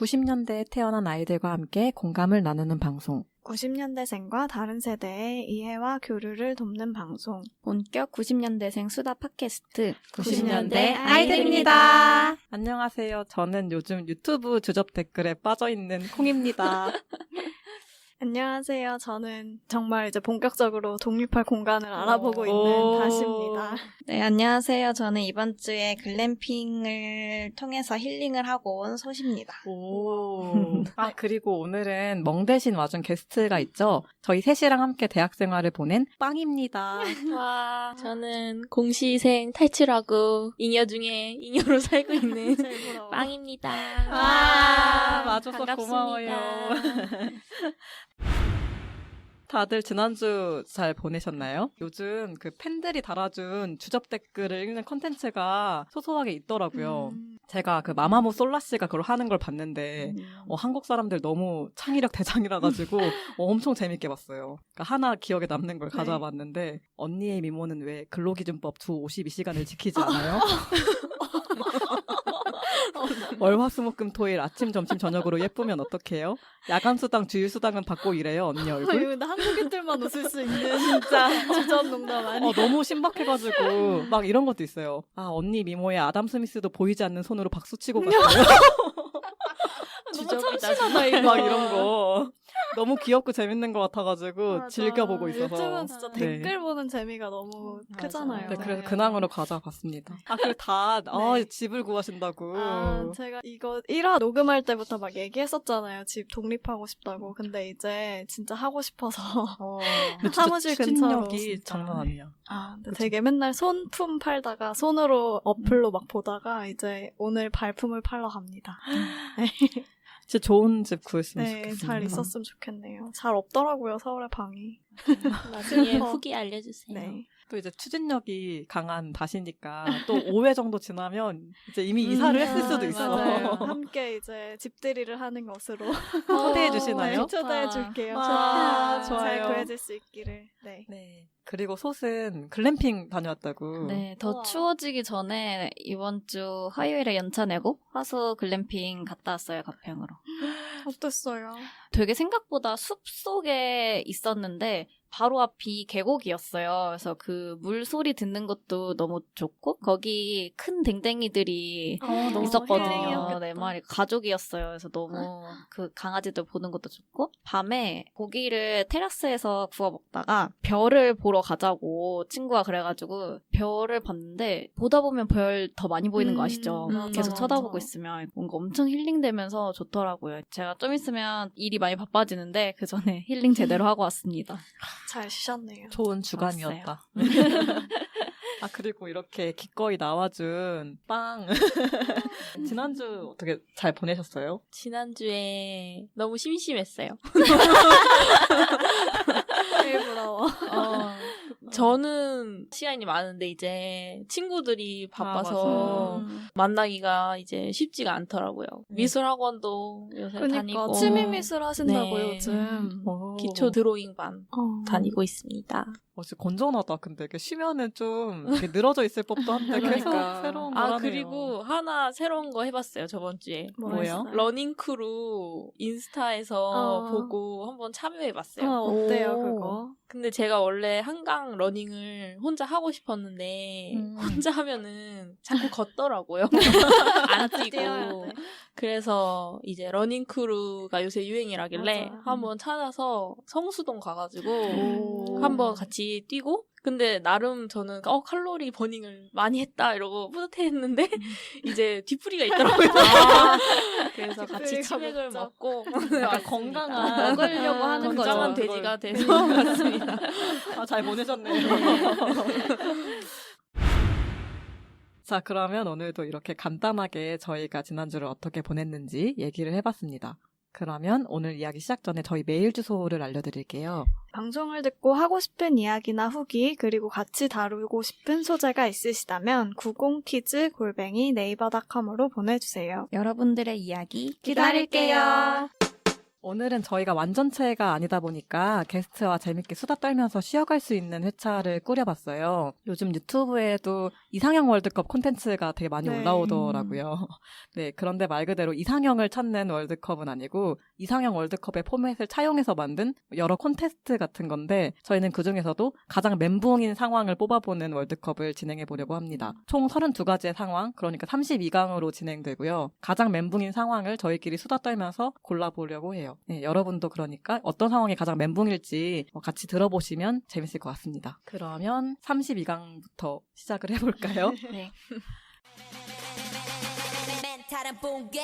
90년대에 태어난 아이들과 함께 공감을 나누는 방송. 90년대생과 다른 세대의 이해와 교류를 돕는 방송. 본격 90년대생 수다 팟캐스트 90년대 아이들입니다. 안녕하세요. 저는 요즘 유튜브 주접 댓글에 빠져있는 콩입니다. 안녕하세요. 저는 정말 이제 본격적으로 독립할 공간을 알아보고 있는 다시입니다. 네, 안녕하세요. 저는 이번 주에 글램핑을 통해서 힐링을 하고 온 소시입니다. 오. 아, 그리고 오늘은 멍 대신 와준 게스트가 있죠. 저희 셋이랑 함께 대학 생활을 보낸 빵입니다. 와, 저는 공시생 탈출하고 잉여 중에 잉여로 살고 있는 빵입니다. 와, 와줘서 반갑습니다. 고마워요. 다들 지난주 잘 보내셨나요? 요즘 그 팬들이 달아준 주접 댓글을 읽는 컨텐츠가 소소하게 있더라고요. 제가 그 마마무 솔라씨가 그걸 하는 걸 봤는데 한국 사람들 너무 창의력 대장이라 가지고 엄청 재밌게 봤어요. 그러니까 하나 기억에 남는 걸 가져와봤는데 언니의 미모는 왜 근로기준법 주 52시간을 지키지 않아요? 월화수목금토일 아침 점심 저녁으로 예쁘면 어떡해요? 야간수당 주휴수당은 받고 이래요 언니 얼굴? 근데 한국인들만 웃을 수 있는 진짜 주전 농담 아니에요? 너무 신박해가지고 막 이런 것도 있어요. 아 언니 미모에 아담 스미스도 보이지 않는 손으로 박수치고 갔어요. 너무 참신하다 이거. 막 이런 거 너무 귀엽고 재밌는 것 같아가지고 맞아. 즐겨보고 있어서. 요즘은 진짜 네. 댓글 보는 재미가 너무 크잖아요. 네, 그래서 근황으로 가져봤습니다. 아, 그리고 다 네. 집을 구하신다고. 제가 이거 1화 녹음할 때부터 막 얘기했었잖아요. 집 독립하고 싶다고. 근데 이제 진짜 하고 싶어서 근데 사무실 진짜 근처로 추진력이 장난 아니야. 근데 되게 맨날 손품 팔다가 손으로 어플로 막 보다가 이제 오늘 발품을 팔러 갑니다. 네. 진짜 좋은 집 구했으면 네, 좋겠어요. 잘 있었으면 좋겠네요. 잘 없더라고요, 서울에 방이. 나중에 후기 알려주세요. 네. 또 이제 추진력이 강한 다시니까 또 5회 정도 지나면 이제 이미 이사를 했을 수도 있어. 맞아요. 함께 이제 집들이를 하는 것으로 초대해 주시나요? 네, 초대해 줄게요. 와, 잘 좋아요. 구해질 수 있기를. 네. 네. 그리고 솥은 글램핑 다녀왔다고. 네, 더 우와. 추워지기 전에 이번 주 화요일에 연차 내고 화수 글램핑 갔다 왔어요, 가평으로. 어땠어요? 되게 생각보다 숲속에 있었는데 바로 앞이 계곡이었어요. 그래서 그 물소리 듣는 것도 너무 좋고 거기 큰 댕댕이들이 너무 있었거든요. 힐링이었겠다. 네 마리 가족이었어요. 그래서 너무 그 강아지들 보는 것도 좋고 밤에 고기를 테라스에서 구워 먹다가 별을 보러 가자고 친구가 그래가지고 별을 봤는데 보다 보면 별 더 많이 보이는 거 아시죠? 맞아, 계속 맞아. 쳐다보고 있으면 뭔가 엄청 힐링되면서 좋더라고요. 제가 좀 있으면 일이 많이 바빠지는데 그 전에 힐링 제대로 하고 왔습니다. 잘 쉬셨네요. 좋은 주간이었다. 아, 그리고 이렇게 기꺼이 나와준 빵. 지난주 어떻게 잘 보내셨어요? 지난주에 너무 심심했어요. 제일 부러워. 저는 시간이 많은데 이제 친구들이 바빠서 맞아요. 만나기가 이제 쉽지가 않더라고요. 미술학원도 요새 그러니까 다니고 취미 미술 하신다고요, 네. 요즘. 기초 드로잉반 다니고 있습니다. 진짜 건전하다. 근데 이렇게 쉬면은 좀 이렇게 늘어져 있을 법도 한데 계속 그러니까. 새로운 걸 하네요. 그리고 하나 새로운 거 해봤어요, 저번 주에. 뭐예요? 러닝크루 인스타에서 보고 한번 참여해봤어요. 어때요, 오. 그거? 근데 제가 원래 한강 러닝을 혼자 하고 싶었는데 혼자 하면은 자꾸 걷더라고요. 안 뛰어야 뛰고. 돼. 그래서 이제 러닝크루가 요새 유행이라길래 맞아. 한번 찾아서 성수동 가가지고 오. 한번 같이 뛰고 근데 나름 저는 칼로리 버닝을 많이 했다 이러고 뿌듯해했는데 이제 뒤풀이가 있더라고요. 그래서 같이 뒤풀이가 치맥을 목적. 먹고 약간 건강한 먹으려고 하는 거죠. 건강한 그걸. 돼지가 돼서 갔습니다. 잘 보내셨네요. 자, 그러면 오늘도 이렇게 간단하게 저희가 지난주를 어떻게 보냈는지 얘기를 해봤습니다. 그러면 오늘 이야기 시작 전에 저희 메일 주소를 알려드릴게요. 방송을 듣고 하고 싶은 이야기나 후기 그리고 같이 다루고 싶은 소재가 있으시다면 90kids@naver.com으로 보내주세요. 여러분들의 이야기 기다릴게요. 오늘은 저희가 완전체가 아니다 보니까 게스트와 재밌게 수다 떨면서 쉬어갈 수 있는 회차를 꾸려봤어요. 요즘 유튜브에도 이상형 월드컵 콘텐츠가 되게 많이 네. 올라오더라고요. 네, 그런데 말 그대로 이상형을 찾는 월드컵은 아니고 이상형 월드컵의 포맷을 차용해서 만든 여러 콘테스트 같은 건데 저희는 그중에서도 가장 멘붕인 상황을 뽑아보는 월드컵을 진행해 보려고 합니다. 총 32가지의 상황, 그러니까 32강으로 진행되고요. 가장 멘붕인 상황을 저희끼리 수다 떨면서 골라보려고 해요. 네, 여러분도 그러니까 어떤 상황이 가장 멘붕일지 같이 들어보시면 재밌을 것 같습니다. 그러면 32강부터 시작을 해볼까요? 네. 멘탈은 붕괴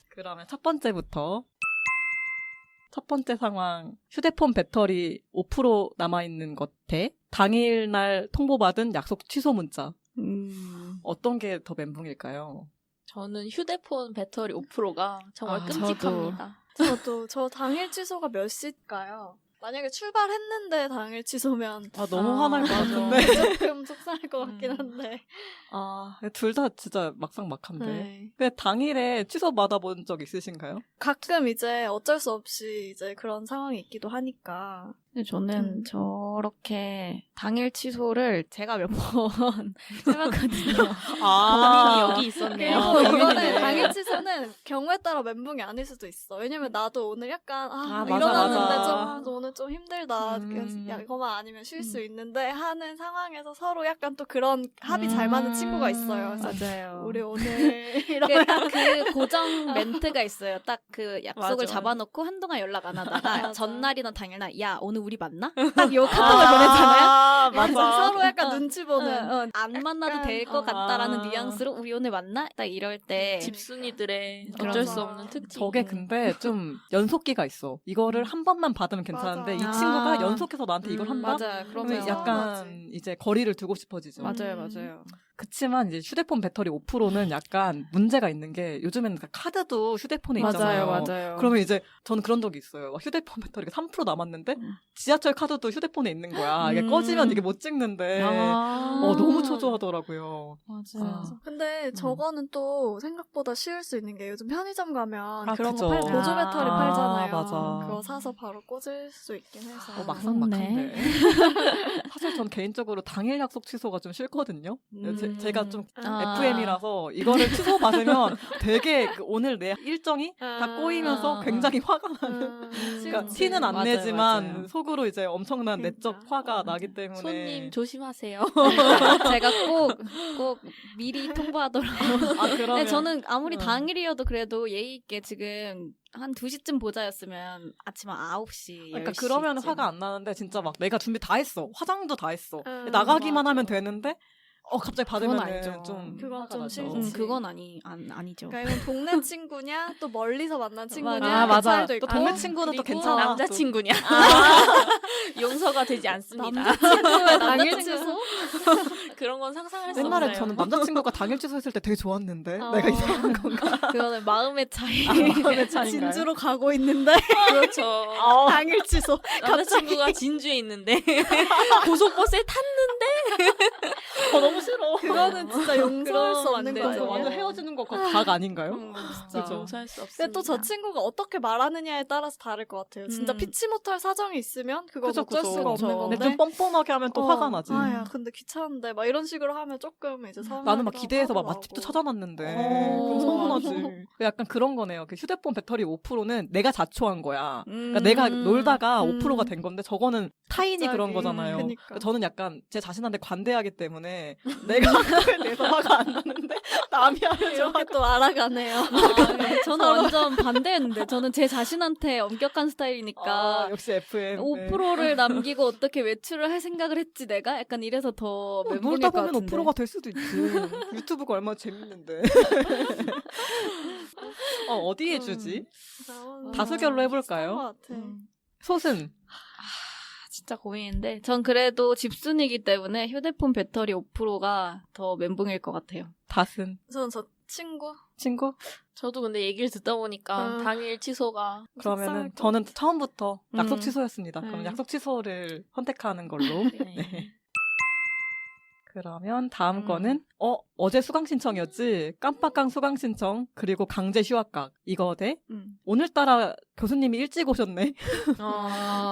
그러면 첫 번째부터 첫 번째 상황 휴대폰 배터리 5% 남아있는 것 대 당일날 통보받은 약속 취소 문자 어떤 게 더 멘붕일까요? 저는 휴대폰 배터리 5%가 정말 아, 끔찍합니다. 저 당일 취소가 몇 시일까요? 만약에 출발했는데 당일 취소면 아 너무 화날 것 같은데 조금 속상할 것 같긴 한데. 둘 다 진짜 막상막한데 네. 근데 당일에 취소 받아본 적 있으신가요? 가끔 이제 어쩔 수 없이 이제 그런 상황이 있기도 하니까. 근데 저는 저렇게 당일 취소를 제가 몇 번 해봤거든요. 범인이 여기 있었네요. 그리고 이거는 당일 취소는 경우에 따라 멘붕이 아닐 수도 있어. 왜냐면 나도 오늘 약간 맞아, 일어났는데 맞아. 좀 오늘 좀 힘들다. 야, 이거만 아니면 쉴 수 있는데 하는 상황에서 서로 약간 또 그런 합이 잘 맞는 친구가 있어요. 그래서 맞아요. 우리 오늘 그 고정 멘트가 있어요. 딱 그 약속을 맞아. 잡아놓고 한동안 연락 안 하다가 맞아. 전날이나 당일날 야 오늘 우리 만나? 딱 요 카톡을 보내잖아요. 맞아. 서로 약간 눈치 보는. 안 만나도 약간, 될 것 아. 같다라는 뉘앙스로 우리 오늘 만나? 딱 이럴 때 집순이들의 맞아. 어쩔 수 없는 특징. 저게 근데 좀 연속기가 있어. 이거를 한 번만 받으면 괜찮은데 맞아. 이 친구가 아. 연속해서 나한테 이걸 한다? 맞아요. 그러면 그러면 약간 서운하지. 이제 거리를 두고 싶어지죠. 맞아요, 음. 맞아요. 그치만 이제 휴대폰 배터리 5%는 약간 문제가 있는 게 요즘에는 카드도 휴대폰에 있잖아요. 맞아요. 그러면 이제 저는 그런 적이 있어요. 막 휴대폰 배터리가 3% 남았는데 지하철 카드도 휴대폰에 있는 거야. 이게 꺼지면 이게 못 찍는데 너무 초조하더라고요. 맞아요. 아. 근데 저거는 또 생각보다 쉬울 수 있는 게 요즘 편의점 가면 아, 그런 그죠. 거 보조 배터리 아, 팔잖아요. 맞아. 그거 사서 바로 꽂을 수 있긴 해서. 막상막한데. 사실 전 개인적으로 당일 약속 취소가 좀 싫거든요. 제가 좀 아. FM이라서 이거를 취소 받으면 되게 오늘 내 일정이 다 꼬이면서 굉장히 화가 나는. 그러니까 티는 안 맞아요, 내지만 맞아요. 속으로 이제 엄청난 내적 그러니까. 화가 나기 때문에. 손님 조심하세요. 제가 꼭 미리 통보하더라고요. 그러면 네, 저는 아무리 어. 당일이어도 그래도 예의 있게 지금 한 2시쯤 보자였으면 아침 한 9시, 그러니까 10시 그러면 쯤. 화가 안 나는데 진짜 막 내가 준비 다 했어. 화장도 다 했어. 나가기만 맞아. 하면 되는데 갑자기 받으면 알죠. 좀 그건 화가 좀 나죠. 싫지. 그건 아니죠. 그러니까 이건 동네 친구냐 또 멀리서 만난 친구냐 맞아. 그 맞아. 차이도 또 있고. 동네 친구는 또 그리고 괜찮아. 남자친구냐. 용서가 되지 않습니다. 친구의 당일 남자친구? 취소? 그런 건 상상할 수 옛날에 없어요. 저는 남자친구가 당일 취소했을 때 되게 좋았는데 어. 내가 이상한 건가? 그거는 마음의 차이. 마음의 차이인가요? 진주로 가고 있는데 그렇죠. 당일 취소. 남자친구가 진주에 있는데 고속버스에 탔는데 너무 싫어. 그거는 진짜 용서할 수 그럼 없는 안 거죠. 되죠. 완전 헤어지는 것과 각 아닌가요? 진짜 그죠. 용서할 수 없습니다. 근데 또 저 친구가 어떻게 말하느냐에 따라서 다를 것 같아요. 진짜 피치 못할 사정이 있으면 그건 그죠, 어쩔 그죠. 수가 그죠. 없는 근데 건데. 좀 뻔뻔하게 하면 또 화가 나지. 아야, 근데 귀찮은데 막 이런 식으로 하면 조금 이제 서운하기도 나는 막 기대해서 막 하더라고. 맛집도 찾아놨는데 어. 그럼 서운하지. 약간 그런 거네요. 그 휴대폰 배터리 5%는 내가 자초한 거야. 그러니까 내가 놀다가 5%가 된 건데 저거는 타인이 갑자기. 그런 거잖아요. 그니까. 그러니까 저는 약간 제 자신한테 관대하기 때문에 내가 그거에 대해서 화가 안 나는데 남이 하면 좀 이렇게 또 알아가네요. 저는 완전 반대였는데 저는 제 자신한테 엄격한 스타일이니까 역시 FM. 5%를 남기고 어떻게 외출을 할 생각을 했지 내가? 약간 이래서 더 멘붕일 놀다 것 보면 같은데. 5%가 될 수도 있지. 유튜브가 얼마나 재밌는데. 어디에 주지? 다수결로 해볼까요? 것 같아. 소승. 진짜 고민인데 전 그래도 집순이기 때문에 휴대폰 배터리 5%가 더 멘붕일 것 같아요. 다승. 저는 저 친구. 친구? 저도 근데 얘기를 듣다 보니까 음. 당일 취소가 그러면은 속상할 것 저는 처음부터 약속 음. 취소였습니다. 그럼 네. 약속 취소를 선택하는 걸로. 네. 그러면 다음 거는 어제 수강 신청이었지. 깜빡강 수강 신청 그리고 강제 휴학각 이거 대 오늘따라 교수님이 일찍 오셨네.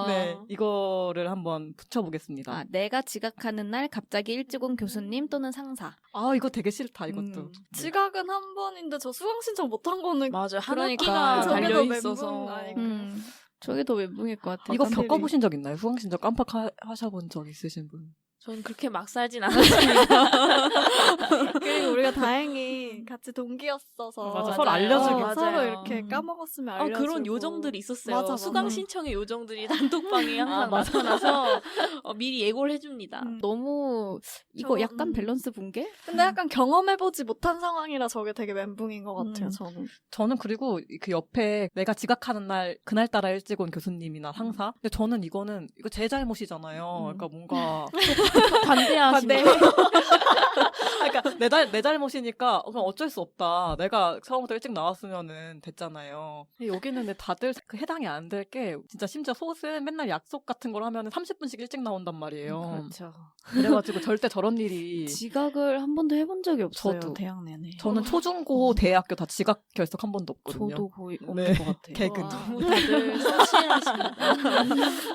네, 이거를 한번 붙여보겠습니다. 아, 내가 지각하는 날 갑자기 일찍 온 교수님 또는 상사. 아, 이거 되게 싫다, 이것도. 지각은 한 번인데 저 수강 신청 못한 거는 맞아요. 한 그러니까. 학기가 저게 더 달려있어서. 멘붕 아닐까. 저게 더 멘붕일 것 같아. 이거 확실히. 겪어보신 적 있나요? 수강 신청 깜빡하셔본 적 있으신 분? 전 그렇게 막 살진 않았습니다. 그리고 우리가 다행히 같이 동기였어서 맞아, 서로 알려주기. 맞아요. 서로 이렇게 까먹었으면 알려주고 그런 요정들이 있었어요. 맞아, 수강 맞아. 신청의 요정들이 단톡방에 항상 맞아. 나타나서 미리 예고를 해줍니다. 너무 이거 저, 약간 밸런스 붕괴? 근데 약간 경험해보지 못한 상황이라 저게 되게 멘붕인 것 같아요, 음. 저는. 저는 그리고 그 옆에 내가 지각하는 날 그날따라 일찍 온 교수님이나 상사. 근데 저는 이거 제 잘못이잖아요. 그러니까 뭔가 반대하시네. 그러니까 내 잘못이니까 그냥 어쩔 수 없다. 내가 처음부터 일찍 나왔으면은 됐잖아요. 근데 여기는 근데 다들 그 해당이 안 될 게 진짜 심지어 소은 맨날 약속 같은 걸 하면은 30분씩 일찍 나온단 말이에요. 그렇죠. 그래가지고 절대 저런 일이 지각을 한 번도 해본 적이 없어요. 저도. 대학 내내. 저는 초중고 대학교 다 지각 결석 한 번도 없거든요. 저도 거의 없는 네. 것 같아요. 개근. 너무 다들 성실하십니다.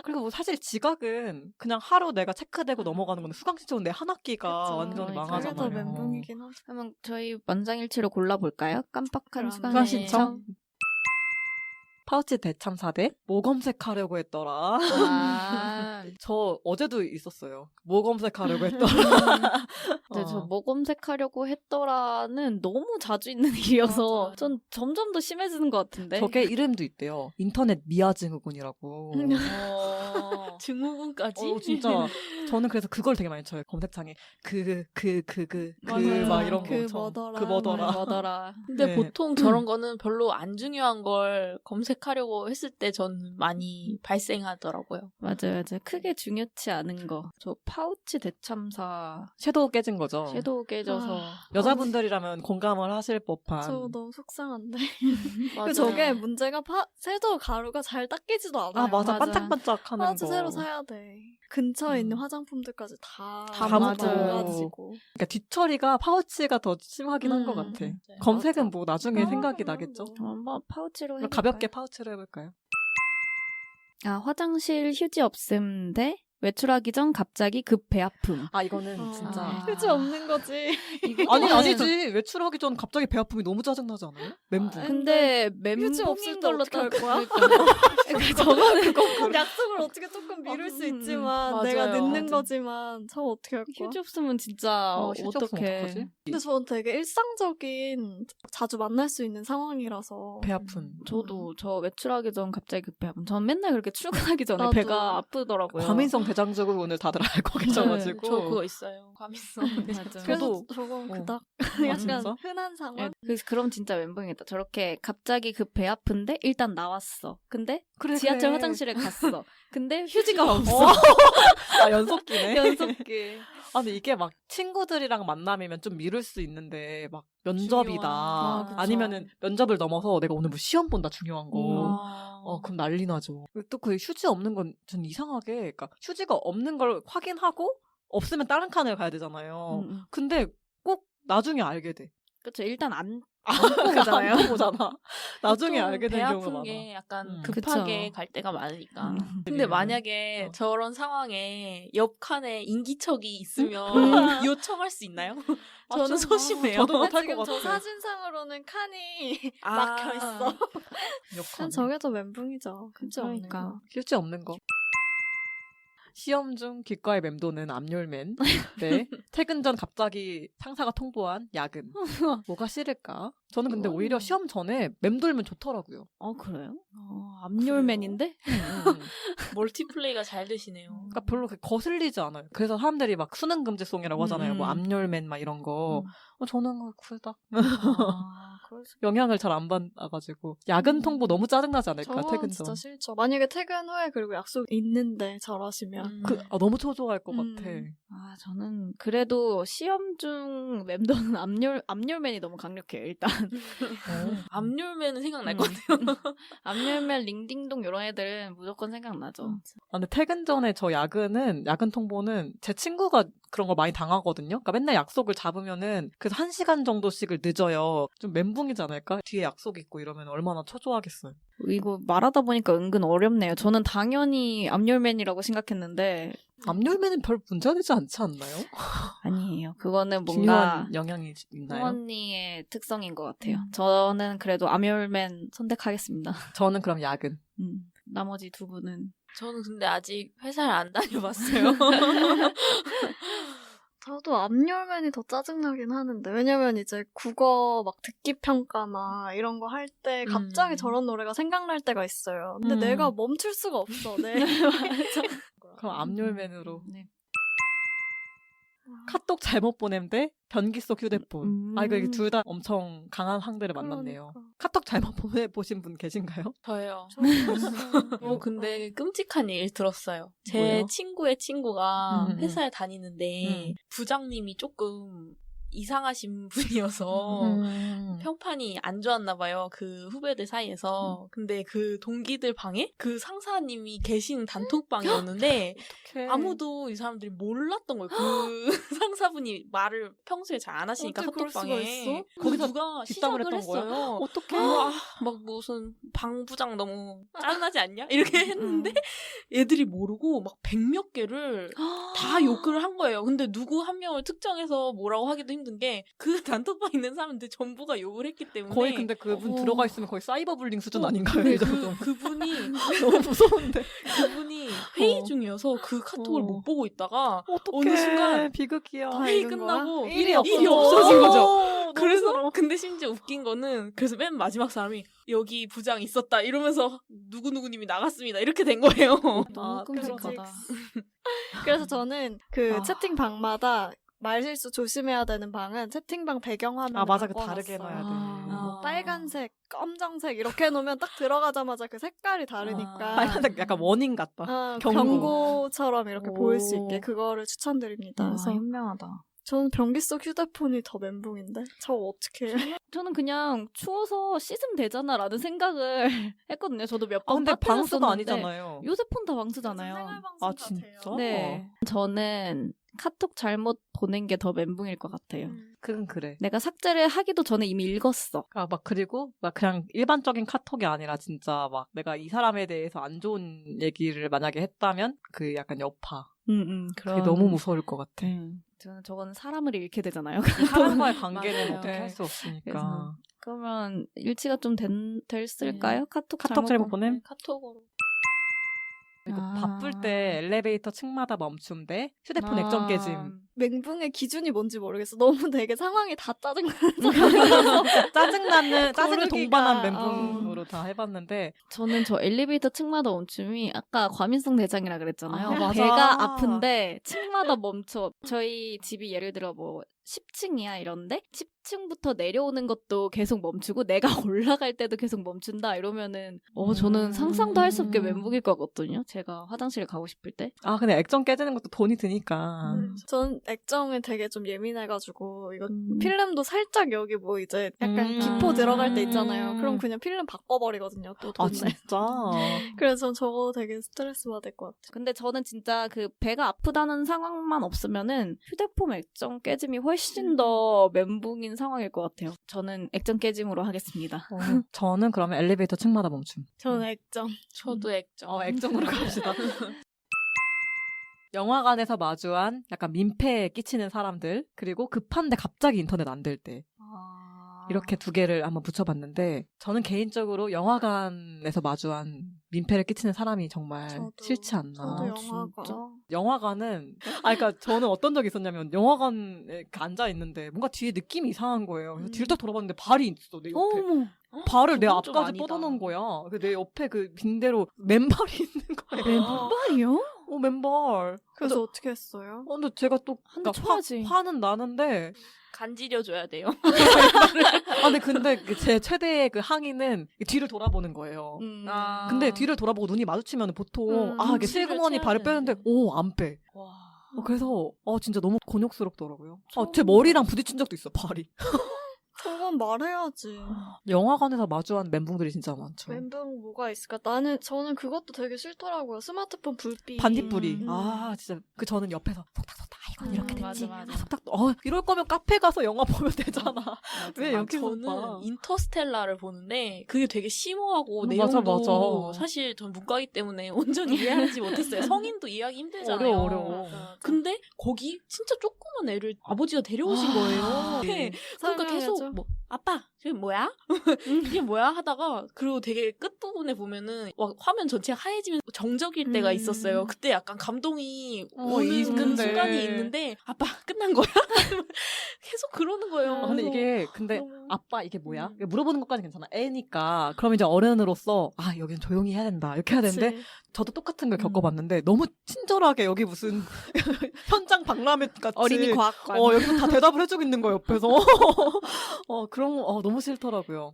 그리고 뭐 사실 지각은 그냥 하루 내가 체크되고 넘어가는 건데 수강 신청은 내 한 학기가 그쵸. 완전히 그러니까. 그게 더 망하잖아요. 멘붕이긴 하죠. 그러면 저희 만장일치로 골라볼까요? 깜빡한 그럼. 수강 수강 네. 신청? 파우치 대참사대 뭐 검색하려고 했더라. 아, 저 어제도 있었어요. 뭐 검색하려고 했더라. 근데 저 뭐 검색하려고 했더라는 너무 자주 있는 일이어서 맞아요. 전 점점 더 심해지는 것 같은데. 저게 이름도 있대요. 인터넷 미아증후군이라고. 증후군까지? 진짜 저는 그래서 그걸 되게 많이 쳐요. 검색창에 맞아요. 막 이런 거. 그 쳐. 뭐더라. 그 뭐더라. 뭐더라. 근데 네. 보통 저런 거는 별로 안 중요한 걸 검색하려고 했을 때 전 많이 발생하더라고요. 맞아요. 크게 중요치 않은 거. 저 파우치 대참사 섀도우 깨진 거죠. 섀도우 깨져서 여자분들이라면 공감을 하실 법한. 저 너무 속상한데. 맞아요. 그 저게 문제가 쇠도 가루가 잘 닦이지도 않아요. 아 맞아, 맞아. 반짝반짝하는 파우치 거. 새로 사야 돼. 근처에 있는 화장품들까지 다 묻고. 가지고. 그러니까 뒤처리가 파우치가 더 심하긴 한 것 같아. 맞아요. 검색은 뭐 나중에 생각이 뭐. 나겠죠. 한번 파우치로 그럼 해볼까요? 가볍게 파우치로 해볼까요? 아, 화장실 휴지 없음 대 외출하기 전 갑자기 급 배 아픔. 아 이거는 진짜 아. 휴지 없는 거지. 아니지 외출하기 전 갑자기 배 아픔이 너무 짜증나지 않아요? 멘붕. 근데 휴지 없을 멘붕인 때 걸로 어떻게 할 딱 거야? 저거는 약속을 어떻게 조금 미룰 수 있지만 맞아요. 내가 늦는 맞아. 거지만 저 어떻게 할 거야? 휴지 없으면 진짜 휴지 없으면 어떡해. 어떡하지? 근데 저는 되게 일상적인 자주 만날 수 있는 상황이라서 배 아픈. 저도 저 외출하기 전 갑자기 급 배 아픔. 전 맨날 그렇게 출근하기 전에 나도. 배가 아프더라고요. 과민성 대장증후군을 다들 알고 계셔가지고. 저 그거 있어요. 과민성. 맞아. 그래서 저도- 저건 어. 그닥 아, 약간 진짜? 흔한 상황. 그래서 그럼 진짜 멘붕이겠다. 저렇게 갑자기 급 배 아픈데 일단 나왔어. 근데 그래, 지하철 그래. 화장실에 갔어. 근데 휴지가 없어. 아 연속기네. 연속기. 아 근데 이게 막 친구들이랑 만남이면 좀 미룰 수 있는데 막 면접이다. 중요한. 그쵸. 아니면은 면접을 넘어서 내가 오늘 뭐 시험 본다 중요한 거. 아. 그럼 난리 나죠. 또 그 휴지 없는 건 전 이상하게, 그러니까 휴지가 없는 걸 확인하고 없으면 다른 칸을 가야 되잖아요. 근데 꼭 나중에 알게 돼. 그렇죠. 일단 안 그잖아요. 안 보잖아. 나중에 보통 알게 배 되는 경우가 아픈 많아. 게 약간 그쵸. 급하게 갈 때가 많으니까. 근데 음. 만약에 저런 상황에 옆 칸에 인기척이 있으면 요청할 수 있나요? 저는 좀- 소심해요. 저도 못할 지금 것 저 같아. 사진상으로는 칸이 아. 막혀 있어. 역하네. 저게 더 멘붕이죠. 휴지 없는 그러니까. 거. 휴지 없는 거. 시험 중 귓가에 맴도는 압력맨. 네. 퇴근 전 갑자기 상사가 통보한 야근. 뭐가 싫을까? 저는 근데 오히려 시험 전에 맴돌면 좋더라고요. 그래요? 압률맨인데? 멀티플레이가 잘 되시네요. 그러니까 별로 거슬리지 않아요. 그래서 사람들이 막 수능 금지송이라고 하잖아요. 뭐 압렬맨 막 이런 거. 저는 그닥. 영향을 잘 안 받아가지고 야근 통보 너무 짜증나지 않을까 저 퇴근 진짜 전. 싫죠. 만약에 퇴근 후에 그리고 약속 있는데 저러시면 너무 초조할 것 음. 같아. 아, 저는 그래도 시험 중 맴도는 압률맨이 너무 강력해요, 일단. 압률맨은 생각날 음. 것 같아요. 압률맨, 링딩동 이런 애들은 무조건 생각나죠. 아, 근데 퇴근 전에 저 야근 통보는 제 친구가 그런 걸 많이 당하거든요. 그러니까 맨날 약속을 잡으면은 그래서 1시간 정도씩을 늦어요. 좀 멘붕이지 않을까? 뒤에 약속 있고 이러면 얼마나 초조하겠어요. 이거 말하다 보니까 은근 어렵네요. 저는 당연히 압률맨이라고 생각했는데 압력면은 별 문제가 되지 않지 않나요? 아니에요. 그거는 뭔가 중요한 영향이 있나요? 언니의 특성인 것 같아요. 저는 그래도 압률맨 선택하겠습니다. 저는 그럼 야근. 나머지 두 분은 저는 근데 아직 회사를 안 다녀봤어요. 저도 압열맨이 더 짜증나긴 하는데 왜냐면 이제 국어 막 듣기 평가나 이런 거 할 때 갑자기 저런 노래가 생각날 때가 있어요. 근데 내가 멈출 수가 없어. 네. 그럼 압률맨으로. 네. 카톡 잘못 보냄 대 변기 속 휴대폰. 이거 둘 다 엄청 강한 상대를 만났네요. 그러니까. 카톡 잘못 보내보신 분 계신가요? 저요. 저도 근데 끔찍한 얘기를 들었어요. 제 뭐요? 친구의 친구가 음. 회사에 다니는데 부장님이 조금 이상하신 분이어서 평판이 안 좋았나 봐요. 그 후배들 사이에서. 근데 그 동기들 방에 그 상사님이 계신 단톡방이었는데 아무도 이 사람들이 몰랐던 거예요. 그 상사분이 말을 평소에 잘 안 하시니까 어떻게 그럴 수가 카톡방에. 있어? 거기서 누가 뒷담을 시작을 했던 거야? 했어요. 어떡해? 막 무슨 방 부장 너무 짜증나지 않냐? 이렇게 했는데 애들이 모르고 막 100몇 개를 다 욕을 한 거예요. 근데 누구 한 명을 특정해서 뭐라고 하기도 힘든 게 그 단톡방 있는 사람들 전부가 욕을 했기 때문에 거의 근데 그분 들어가 있으면 거의 사이버 불링 수준 아닌가요? 근데 이 정도. 그분이 너무 무서운데. 그분이 회의 중이어서 그 카톡을 못 보고 있다가 어떡해. 어느 순간 비극이야. 다 회의 읽은 끝나고 거야? 일이 일이 없어져. 없어진 거죠. 너무 그래서 서러워. 근데 심지어 웃긴 거는 그래서 맨 마지막 사람이 여기 부장 있었다 이러면서 누구누구님이 나갔습니다 이렇게 된 거예요. 너무 끔찍하다. 그래서 저는 그 아. 채팅방마다 말실수 조심해야 되는 방은 채팅방 배경화면 맞아. 그 다르게 해놔야 돼. 뭐 빨간색, 검정색 이렇게 해놓으면 딱 들어가자마자 그 색깔이 다르니까 빨간색 약간 워닝 같다. 경고. 경고처럼 이렇게 오. 보일 수 있게 그거를 추천드립니다. 그래서 현명하다. 저는 변기 속 휴대폰이 더 멘붕인데 저 어떻게 해요? 저는 그냥 추워서 씻으면 되잖아라는 생각을 했거든요. 저도 몇 번 근데 방수가 빠뜨렸었는데 아니잖아요. 요새 폰 다 방수잖아요. 아, 진짜? 네. 저는 카톡 잘못 보낸 게 더 멘붕일 것 같아요. 그건 그래. 내가 삭제를 하기도 전에 이미 읽었어. 그리고 막 그냥 일반적인 카톡이 아니라 진짜 막 내가 이 사람에 대해서 안 좋은 얘기를 만약에 했다면 그 약간 여파. 그게 너무 무서울 것 같아. 저는 저거는 사람을 잃게 되잖아요. 사람과의 관계는 맞아요. 어떻게 할 수 없으니까. 그래서. 그러면 일치가 좀 됐을까요? 카톡 잘못 보냄? 네, 카톡으로. 그리고 아. 바쁠 때 엘리베이터 층마다 멈춤 대 휴대폰 액정 깨짐. 멘붕의 기준이 뭔지 모르겠어. 너무 되게 상황이 다 짜증나는 짜증나는 짜증을 고르기가, 동반한 멘붕으로 다 해봤는데 저는 저 엘리베이터 층마다 멈춤이 아까 과민성 대장이라 그랬잖아요. 아, 맞아. 배가 아픈데 층마다 멈춰. 저희 집이 예를 들어 뭐 10층이야 이런데 10층부터 내려오는 것도 계속 멈추고 내가 올라갈 때도 계속 멈춘다 이러면은 저는 상상도 할 수 없게 멘붕일 것 같거든요. 제가 화장실에 가고 싶을 때. 근데 액정 깨지는 것도 돈이 드니까. 전 액정에 되게 좀 예민해가지고 이거 필름도 살짝 여기 뭐 이제 약간 기포 음. 들어갈 때 있잖아요. 그럼 그냥 필름 바꿔버리거든요. 또 돈 내. 진짜? 그래서 전 저거 되게 스트레스 받을 것 같아요. 근데 저는 진짜 그 배가 아프다는 상황만 없으면은 휴대폰 액정 깨짐이 훨씬 더 멘붕인 상황일 것 같아요. 저는 액정 깨짐으로 하겠습니다. 저는 그러면 엘리베이터 층마다 멈춤. 저는 액정. 저도 액정. 액정으로 갑시다. 영화관에서 마주한 약간 민폐에 끼치는 사람들, 그리고 급한데 갑자기 인터넷 안 될 때. 이렇게 두 개를 한번 붙여봤는데, 저는 개인적으로 영화관에서 마주한 민폐를 끼치는 사람이 정말 싫지 않나. 저도 영화관. 영화관은, 그러니까 저는 어떤 적이 있었냐면, 영화관에 앉아 있는데, 뭔가 뒤에 느낌이 이상한 거예요. 그래서 뒤를 딱 돌아봤는데, 발이 있어, 내 옆에. 발을 내 그건 좀 앞까지 아니다. 뻗어놓은 거야. 내 옆에 그 빈대로 맨발이 있는 거예요. 맨발이요? 맨발. 그래서 어떻게 했어요? 근데 제가 또 한대 그러니까 쳐야지. 화는 나는데 간지려줘야 돼요. 아, 근데 제 최대의 그 항의는 뒤를 돌아보는 거예요. 아. 근데 뒤를 돌아보고 눈이 마주치면 보통 이게 눈치를 슬그머니 발을 채야 빼는데 되는데. 안 빼. 와. 그래서 진짜 너무 곤욕스럽더라고요. 처음 제 머리랑 부딪힌 적도 있어, 발이. 그건 말해야지. 영화관에서 마주한 멘붕들이 진짜 많죠. 멘붕 뭐가 있을까? 저는 그것도 되게 싫더라고요. 스마트폰 불빛. 반딧불이. 음. 진짜 저는 옆에서 속닥속닥 이건 이렇게 됐지. 맞아. 속닥. 이럴 거면 카페 가서 영화 보면 되잖아. 왜 여기서 저는 봐? 인터스텔라를 보는데 그게 되게 심오하고 맞아, 내용도 맞아. 사실 전 문과이기 때문에 온전히 이해하지 못했어요. 성인도 이해하기 힘들잖아요. 어려워. 근데 거기 진짜 조그만 애를 아버지가 데려오신 거예요. 네. 그러니까 계속 설명해줘. 뭐 아빠 저게 뭐야? 이게 뭐야? 하다가 그리고 되게 끝부분에 보면은 막 화면 전체가 하얘지면서 정적일 때가 있었어요. 그때 약간 감동이 오는 그 있는데. 순간이 있는데 아빠 끝난 거야? 계속 그러는 거예요. 근데 그래서 이게 근데 너무- 아빠 이게 뭐야? 물어보는 것까지 괜찮아. 애니까. 그럼 이제 어른으로서 여기는 조용히 해야 된다. 이렇게 해야 되는데 그치. 저도 똑같은 걸 겪어봤는데 너무 친절하게 여기 무슨 현장 박람회 같이 어린이 과학관. 여기서 다 대답을 해주고 있는 거예요 옆에서. 그런 거 너무 싫더라고요.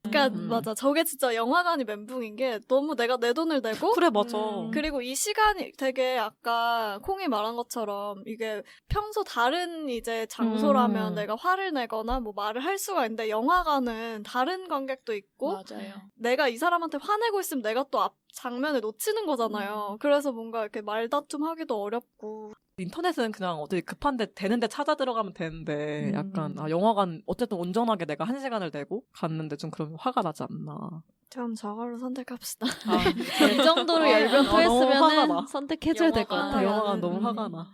그러니까 맞아. 저게 진짜 영화관이 멘붕인 게 너무 내가 내 돈을 내고 그래 맞아. 그리고 이 시간이 되게 아까 콩이 말한 것처럼 이게 평소 다른 이제 장소라면 내가 화를 내거나 뭐 말을 할 수가 있는데 영화관은 다른 관객도 있고 맞아요. 내가 이 사람한테 화내고 있으면 내가 또 앞 장면을 놓치는 거잖아요. 그래서 뭔가 이렇게 말다툼 하기도 어렵고. 인터넷은 그냥 어디 급한데 되는데 찾아 들어가면 되는데 약간 영화관 어쨌든 온전하게 내가 1시간을 내고 갔는데 좀 그러면 화가 나지 않나. 그럼 저걸로 선택합시다. 이 정도로 열변 너무 화가 토했으면 나. 선택해줘야 될 것 영화관. 같아요. 영화관 너무 화가 나.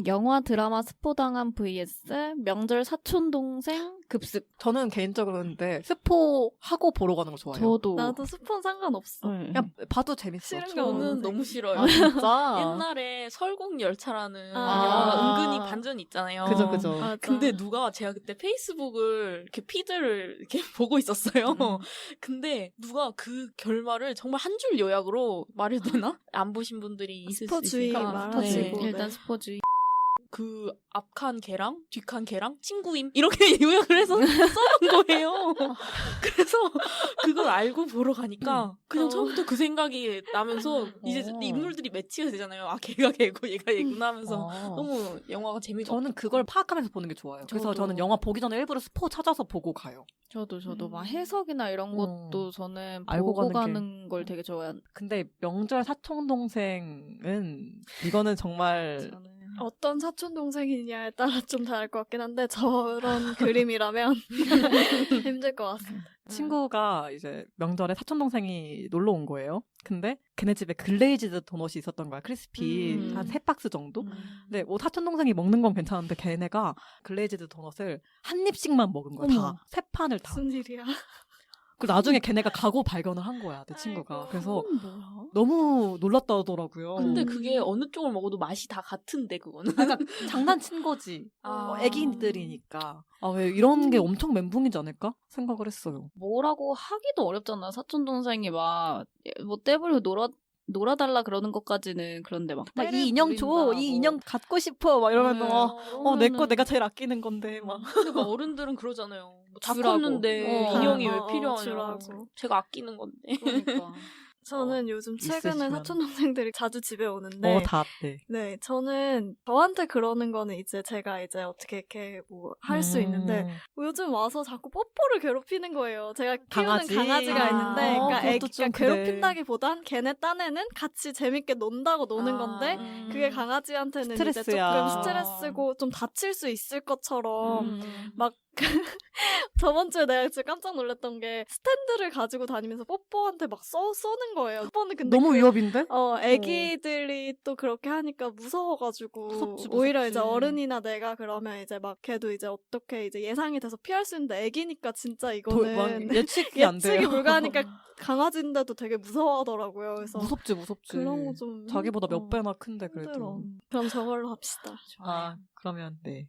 영화 드라마 스포당한 vs 명절 사촌 동생 급습. 저는 개인적으로 근데 스포하고 보러 가는 거 좋아해요. 저도. 나도 스폰 상관없어. 네. 그냥 봐도 재밌어. 싫은 게 처음. 저는 없는데. 너무 싫어요. 진짜. 옛날에 설국열차라는 아. 영화가 은근히 반전 있잖아요. 그죠. 맞아. 근데 누가 제가 그때 페이스북을 이렇게 피드를 이렇게 보고 있었어요. 근데 누가 그 결말을 정말 한 줄 요약으로 말해도 되나? 안 보신 분들이 있을 수 스포주의 있으니까 말하시고. 네, 일단 네. 스포주의. 그 앞칸 개랑 뒷칸 개랑 친구임 이렇게 요약을 해서 써놓은 거예요. 그래서 그걸 알고 보러 가니까 그냥 처음부터 그 생각이 나면서 이제 인물들이 매치가 되잖아요. 걔가 걔고 얘가 얘구나 하면서 너무 영화가 재미가 저는 그걸 파악하면서 보는 게 좋아요. 그래서 저도. 저는 영화 보기 전에 일부러 스포 찾아서 보고 가요. 저도 막 해석이나 이런 것도 저는 알고 보고 가는 가는 걸 되게 좋아해요. 근데 명절 사촌 동생은 이거는 정말 저는 어떤 사촌 동생이냐에 따라 좀 다를 것 같긴 한데 저런 그림이라면 힘들 것 같습니다. 친구가 이제 명절에 사촌 동생이 놀러 온 거예요. 근데 걔네 집에 글레이즈드 도넛이 있었던 거야. 크리스피 한 3박스 정도. 근데 사촌 동생이 먹는 건 괜찮은데 걔네가 글레이즈드 도넛을 한 입씩만 먹은 거야. 어머. 다. 3판을 다. 무슨 일이야? 그 나중에 걔네가 가고 발견을 한 거야. 내 친구가. 아이고. 그래서 뭐야? 너무 놀랐다 하더라고요. 근데 그게 어느 쪽을 먹어도 맛이 다 같은데 그거는. 그러니까 장난친 거지. 아. 애기들이니까. 왜 이런 게 엄청 멘붕이지 않을까? 생각을 했어요. 뭐라고 하기도 어렵잖아. 사촌 동생이 막 뭐 떼부리고 놀아달라 그러는 것까지는 그런데 막 나 때를 이 인형 줘. 부린다고. 이 인형 갖고 싶어. 막 이러면 내 거 그러면은- 내가 제일 아끼는 건데 막. 근데 막 어른들은 그러잖아요. 다 주라고. 컸는데 어. 인형이 왜 주라고. 필요하냐고. 제가 아끼는 건데. 그러니까. 저는 요즘 최근에 있으시면. 사촌 동생들이 자주 집에 오는데 다 네. 네, 저는 저한테 그러는 거는 이제 제가 이제 어떻게 이렇게 뭐 할 수 있는데 요즘 와서 자꾸 뽀뽀를 괴롭히는 거예요. 제가 키우는 강아지? 강아지가 아, 있는데 그러니까 그것도 애기가 좀 그래. 괴롭힌다기보단 걔네 딴에는 같이 재밌게 논다고 노는 건데 그게 강아지한테는 이제 스트레스야. 조금 스트레스고 좀 다칠 수 있을 것처럼 음. 막 저번 주에 내가 진짜 깜짝 놀랐던 게 스탠드를 가지고 다니면서 뽀뽀한테 막 쏘는 거예요. 뽀뽀는 근데 너무 위협인데? 애기들이 또 그렇게 하니까 무서워가지고 무섭지, 오히려 무섭지. 이제 어른이나 내가 그러면 이제 막 걔도 이제 어떻게 이제 예상이 돼서 피할 수 있는데 애기니까 진짜 이거는 예측이 안 돼요. 예측이 불가하니까 강아지인데도 되게 무서워하더라고요. 그래서 무섭지. 그런 거 좀 자기보다 몇 배나 큰데 그래도. 힘들어. 그럼 저걸로 합시다. 그러면 네.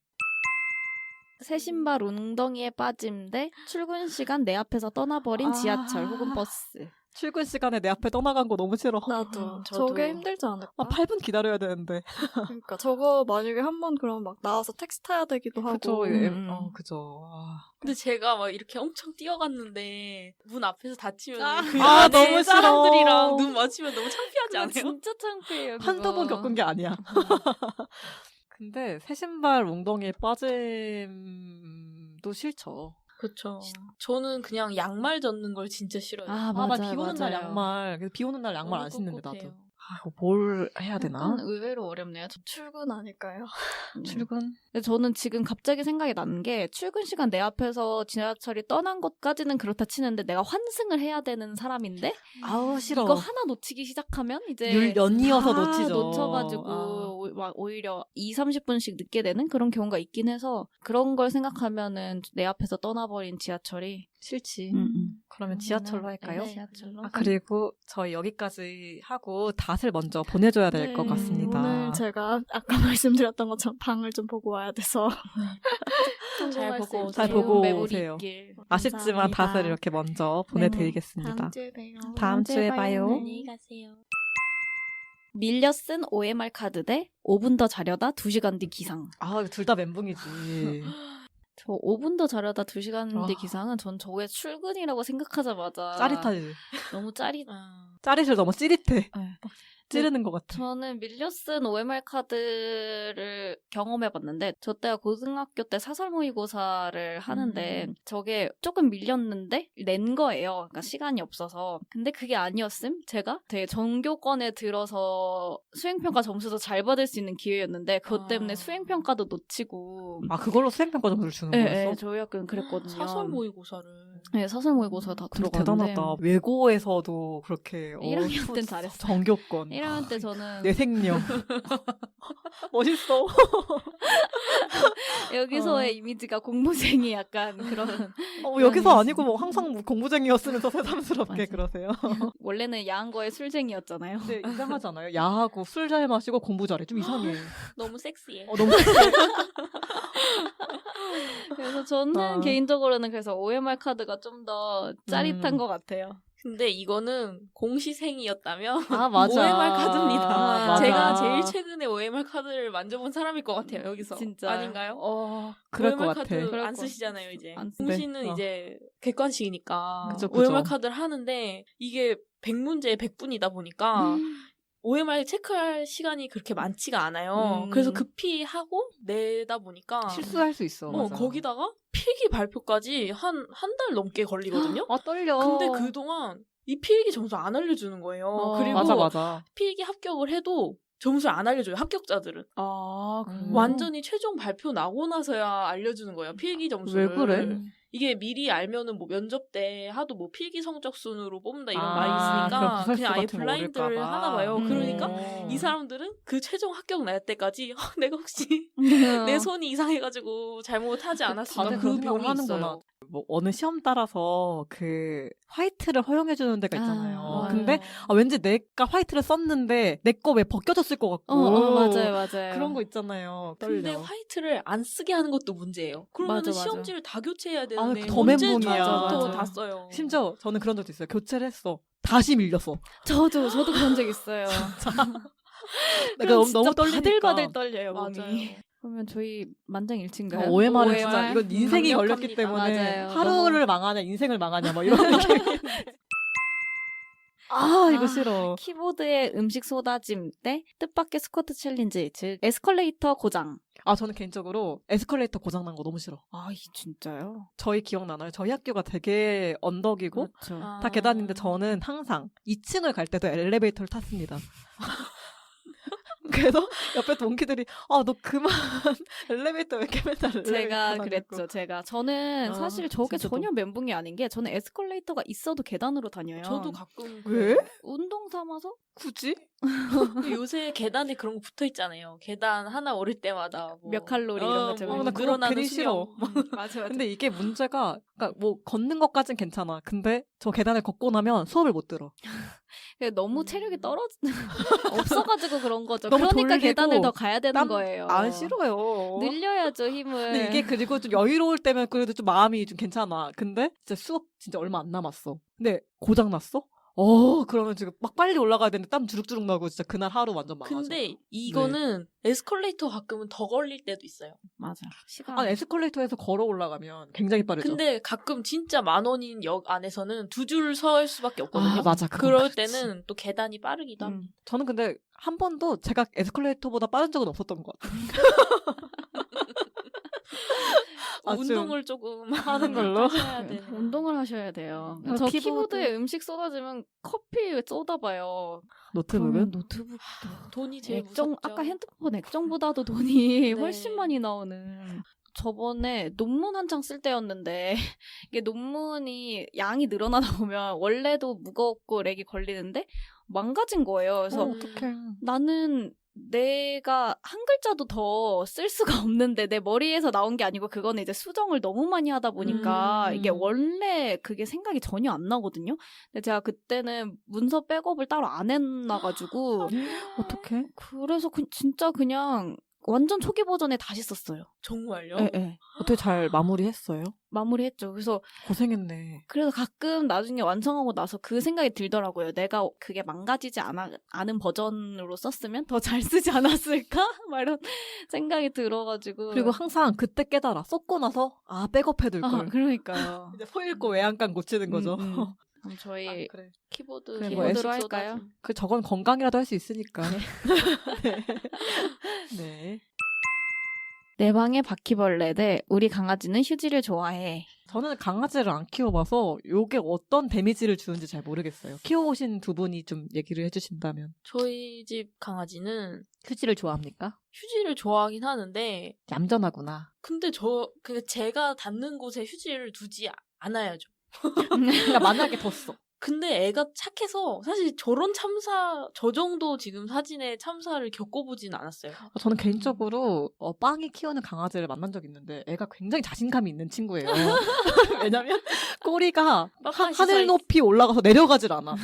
새 신발 웅덩이에 빠짐 대 출근 시간 내 앞에서 떠나버린 지하철 혹은 버스. 출근 시간에 내 앞에 떠나간 거 너무 싫어. 나도. 저도. 저게 힘들지 않을까? 8분 기다려야 되는데. 그러니까 저거 만약에 한 번 그럼 막 나와서 택시 타야 되기도 하고. 그죠. 음. 그죠. 근데 제가 막 이렇게 엄청 뛰어갔는데 문 앞에서 다치면 아. 그 아, 안에 너무 싫어. 사람들이랑 눈 맞추면 너무 창피하지 그거 않아요? 진짜 창피해요. 한두 번 그거. 겪은 게 아니야. 근데 새 신발 웅덩이에 빠짐도 싫죠. 그렇죠. 저는 그냥 양말 젖는 걸 진짜 싫어요. 아, 나 맞아요. 비 오는 날 맞아요. 양말. 비 오는 날 양말 너무 안 신는데 나도. 꿉꿉해요. 아, 이거 뭘 해야 되나? 약간 의외로 어렵네요. 출근 아닐까요? 출근? 근데 저는 지금 갑자기 생각이 나는 게 출근 시간 내 앞에서 지하철이 떠난 것까지는 그렇다 치는데 내가 환승을 해야 되는 사람인데 아우 싫어. 이거 하나 놓치기 시작하면 이제 연이어서 다 놓치죠. 놓쳐가지고 아. 막 오히려 30분씩 늦게 되는 그런 경우가 있긴 해서 그런 걸 생각하면은 내 앞에서 떠나버린 지하철이 싫지. 음. 그러면 지하철로 할까요? 네, 지하철로. 아, 그리고 저희 여기까지 하고 닷을 먼저 보내줘야 될 것 네, 같습니다. 오늘 제가 아까 말씀드렸던 것처럼 방을 좀 보고 와야 돼서. 잘 보고 잘 오세요. 보고 매물이 오세요. 있길. 아쉽지만 감사합니다. 닷을 이렇게 먼저 보내드리겠습니다. 다음 주에 봬요. 다음 주에 봐요. 안녕히 가세요. 밀려 쓴 OMR 카드 대 5분 더 자려다 2시간 뒤 기상. 아, 둘 다 멘붕이지. 저 5분 더 자려다 2시간 뒤 아. 기상은 전 저의 출근이라고 생각하자마자 짜릿하지. 너무 짜릿. 짜릿을 너무 찌릿해. 네. 찌르는 것 같아. 저는 밀려 쓴 OMR 카드를 경험해봤는데 저 때가 고등학교 때 사설 모의고사를 하는데 저게 조금 밀렸는데 낸 거예요. 그러니까 시간이 없어서. 근데 그게 아니었음. 제가 되게 전교권에 들어서 수행평가 점수도 잘 받을 수 있는 기회였는데 그것 때문에 아. 수행평가도 놓치고. 아, 그걸로 수행평가 점수를 주는 네, 거였어? 네, 저희 학교는 그랬거든요. 사설 모의고사를. 네, 사설 모의고사 다 근데 들어가는데. 대단하다. 외고에서도 그렇게 1학년 땐 잘했어. 정교권. 1학년 때 저는 내 생명. 멋있어. 여기서의 이미지가 공부생이 약간 그런 여기서 아니고 뭐 항상 공부쟁이였으면서 새삼스럽게 맞아. 그러세요. 원래는 야한 거에 술쟁이였잖아요. 근데 이상하잖아요. 야하고 술 잘 마시고 공부 잘해. 좀 이상해. 너무 섹시해. 너무 그래서 저는 아. 개인적으로는 그래서 OMR 카드가 좀 더 짜릿한 것 같아요. 근데 이거는 공시생이었다면 아 맞아. OMR 카드입니다. 아, 맞아. 제가 제일 최근에 OMR 카드를 만져본 사람일 것 같아요. 여기서. 진짜 아닌가요? 그럴 것 OMR 같아. 카드 그럴 안 것 쓰시잖아요, 이제. 안 쓰- 공시는 네. 이제 객관식이니까 그죠, 그죠. OMR 카드를 하는데 이게 100문제에 100분이다 보니까 OMR 체크할 시간이 그렇게 많지가 않아요. 그래서 급히 하고 내다 보니까 실수할 수 있어. 맞아. 거기다가 필기 발표까지 한 달 넘게 걸리거든요. 아, 떨려. 근데 그동안 이 필기 점수 안 알려주는 거예요. 그리고 맞아. 필기 합격을 해도 점수를 안 알려줘요. 합격자들은. 아 완전히 최종 발표 나고 나서야 알려주는 거예요. 필기 점수를. 왜 그래? 이게 미리 알면은 뭐 면접 때 하도 뭐 필기 성적 순으로 뽑는다 이런 아, 말이 그럼 있으니까 부설수 그냥 아예 같은 거 블라인드를 모를까 봐. 하나 봐요. 그러니까 이 음. 사람들은 그 최종 합격 날 때까지 내가 혹시 내 손이 이상해가지고 잘못하지 않았을까 다들 그 그런 생각을 병이 하는구나. 있어요. 뭐 어느 시험 따라서 그 화이트를 허용해주는 데가 있잖아요. 아, 근데 왠지 내가 화이트를 썼는데 내 거 왜 벗겨졌을 것 같고. 맞아요. 그런 거 있잖아요. 근데 떨려. 화이트를 안 쓰게 하는 것도 문제예요. 그러면 맞아, 맞아. 시험지를 다 교체해야 되는데 더 언제 멘붕이야. 처음부터 맞아. 다 써요. 심지어 저는 그런 적도 있어요. 교체를 했어. 다시 밀렸어. 저도 그런 적 있어요. 내가 너무 떨리니까. 바들바들 떨려요 몸이. 맞아요. 그러면 저희 만장일치인가요? OMR은 OMR? 진짜 이건 인생이 걸렸기 강력합니다. 때문에 맞아요. 하루를 망하냐 인생을 망하냐 뭐 이런 느낌. 이거 싫어. 키보드에 음식 쏟아짐 때 뜻밖의 스쿼트 챌린지, 즉 에스컬레이터 고장. 저는 개인적으로 에스컬레이터 고장난 거 너무 싫어. 진짜요? 저희 기억나나요? 저희 학교가 되게 언덕이고 그렇죠. 다 계단인데 저는 항상 2층을 갈 때도 엘리베이터를 탔습니다. 그래서 옆에 동기들이 너 그만 엘리베이터 왜 이렇게 맨날 엘리베이터 제가 타냐고. 그랬죠. 저는 사실 저게 진짜 전혀 멘붕이 아닌 게 저는 에스컬레이터가 있어도 계단으로 다녀요. 저도 가끔 왜? 운동 삼아서? 굳이? 요새 계단에 그런 거 붙어 있잖아요. 계단 하나 오를 때마다 뭐 몇 칼로리 이런 거 제가 나 그거 늘어나는 괜히 수명. 맞아. 근데 이게 문제가 그러니까 뭐 걷는 것까진 괜찮아. 근데 저 계단을 걷고 나면 수업을 못 들어. 너무 체력이 없어가지고 그런 거죠. 너무 그러니까 돌리고 계단을 더 가야 되는 거예요. 안 싫어요. 늘려야죠 힘을. 근데 이게 그리고 좀 여유로울 때면 그래도 좀 마음이 좀 괜찮아. 근데 진짜 수업 진짜 얼마 안 남았어. 근데 고장 났어? 그러면 지금 막 빨리 올라가야 되는데 땀 주룩주룩 나고 진짜 그날 하루 완전 망하죠. 근데 이거는 에스컬레이터 가끔은 더 걸릴 때도 있어요. 맞아. 시간. 에스컬레이터에서 걸어 올라가면 굉장히 빠르죠. 근데 가끔 진짜 10,000원인 역 안에서는 2줄 설 수밖에 없거든요. 맞아. 그럴 그렇지. 때는 또 계단이 빠르기도 합니다. 저는 근데 한 번도 제가 에스컬레이터보다 빠른 적은 없었던 것 같아요. 운동을 조금 하는 걸로? 하셔야 되는. 운동을 하셔야 돼요. 아, 저 키보드. 키보드에 음식 쏟아지면 커피 쏟아봐요. 노트북은? 그러면 노트북 돈이 제일 액정 무섭죠. 아까 핸드폰 액정보다도 돈이 네. 훨씬 많이 나오는. 저번에 논문 한 장 쓸 때였는데 이게 논문이 양이 늘어나다 보면 원래도 무겁고 렉이 걸리는데 망가진 거예요. 그래서 어떡해. 나는 내가 한 글자도 더 쓸 수가 없는데 내 머리에서 나온 게 아니고 그거는 이제 수정을 너무 많이 하다 보니까 이게 원래 그게 생각이 전혀 안 나거든요. 근데 제가 그때는 문서 백업을 따로 안 해놔가지고 어떡해? 그래서 진짜 그냥 완전 초기 버전에 다시 썼어요. 정말요? 네. 어떻게 잘 마무리했어요? 마무리했죠. 그래서 고생했네. 가끔 나중에 완성하고 나서 그 생각이 들더라고요. 내가 그게 망가지지 않은 버전으로 썼으면 더 잘 쓰지 않았을까? 막 이런 생각이 들어가지고. 그리고 항상 그때 깨달아. 썼고 나서 백업해둘 걸. 그러니까요. 이제 소 읽고 외양간 고치는 거죠. 그럼 저희 그래. 키보드 그래, 키보드로 음식 할까요? 쏟아지는. 저건 건강이라도 할 수 있으니까. 네. 내 방의 바퀴벌레 대 우리 강아지는 휴지를 좋아해. 저는 강아지를 안 키워봐서 요게 어떤 데미지를 주는지 잘 모르겠어요. 키워오신 두 분이 좀 얘기를 해주신다면. 저희 집 강아지는 휴지를 좋아합니까? 휴지를 좋아하긴 하는데 얌전하구나. 근데 제가 닿는 곳에 휴지를 두지 않아야죠. 그러니까 만약에 뒀어. 근데 애가 착해서 사실 저런 참사, 저 정도 지금 사진의 참사를 겪어보진 않았어요. 저는 개인적으로 빵이 키우는 강아지를 만난 적이 있는데 애가 굉장히 자신감이 있는 친구예요. 왜냐면 꼬리가 빡빡이 하늘 서 높이 올라가서 내려가질 않아.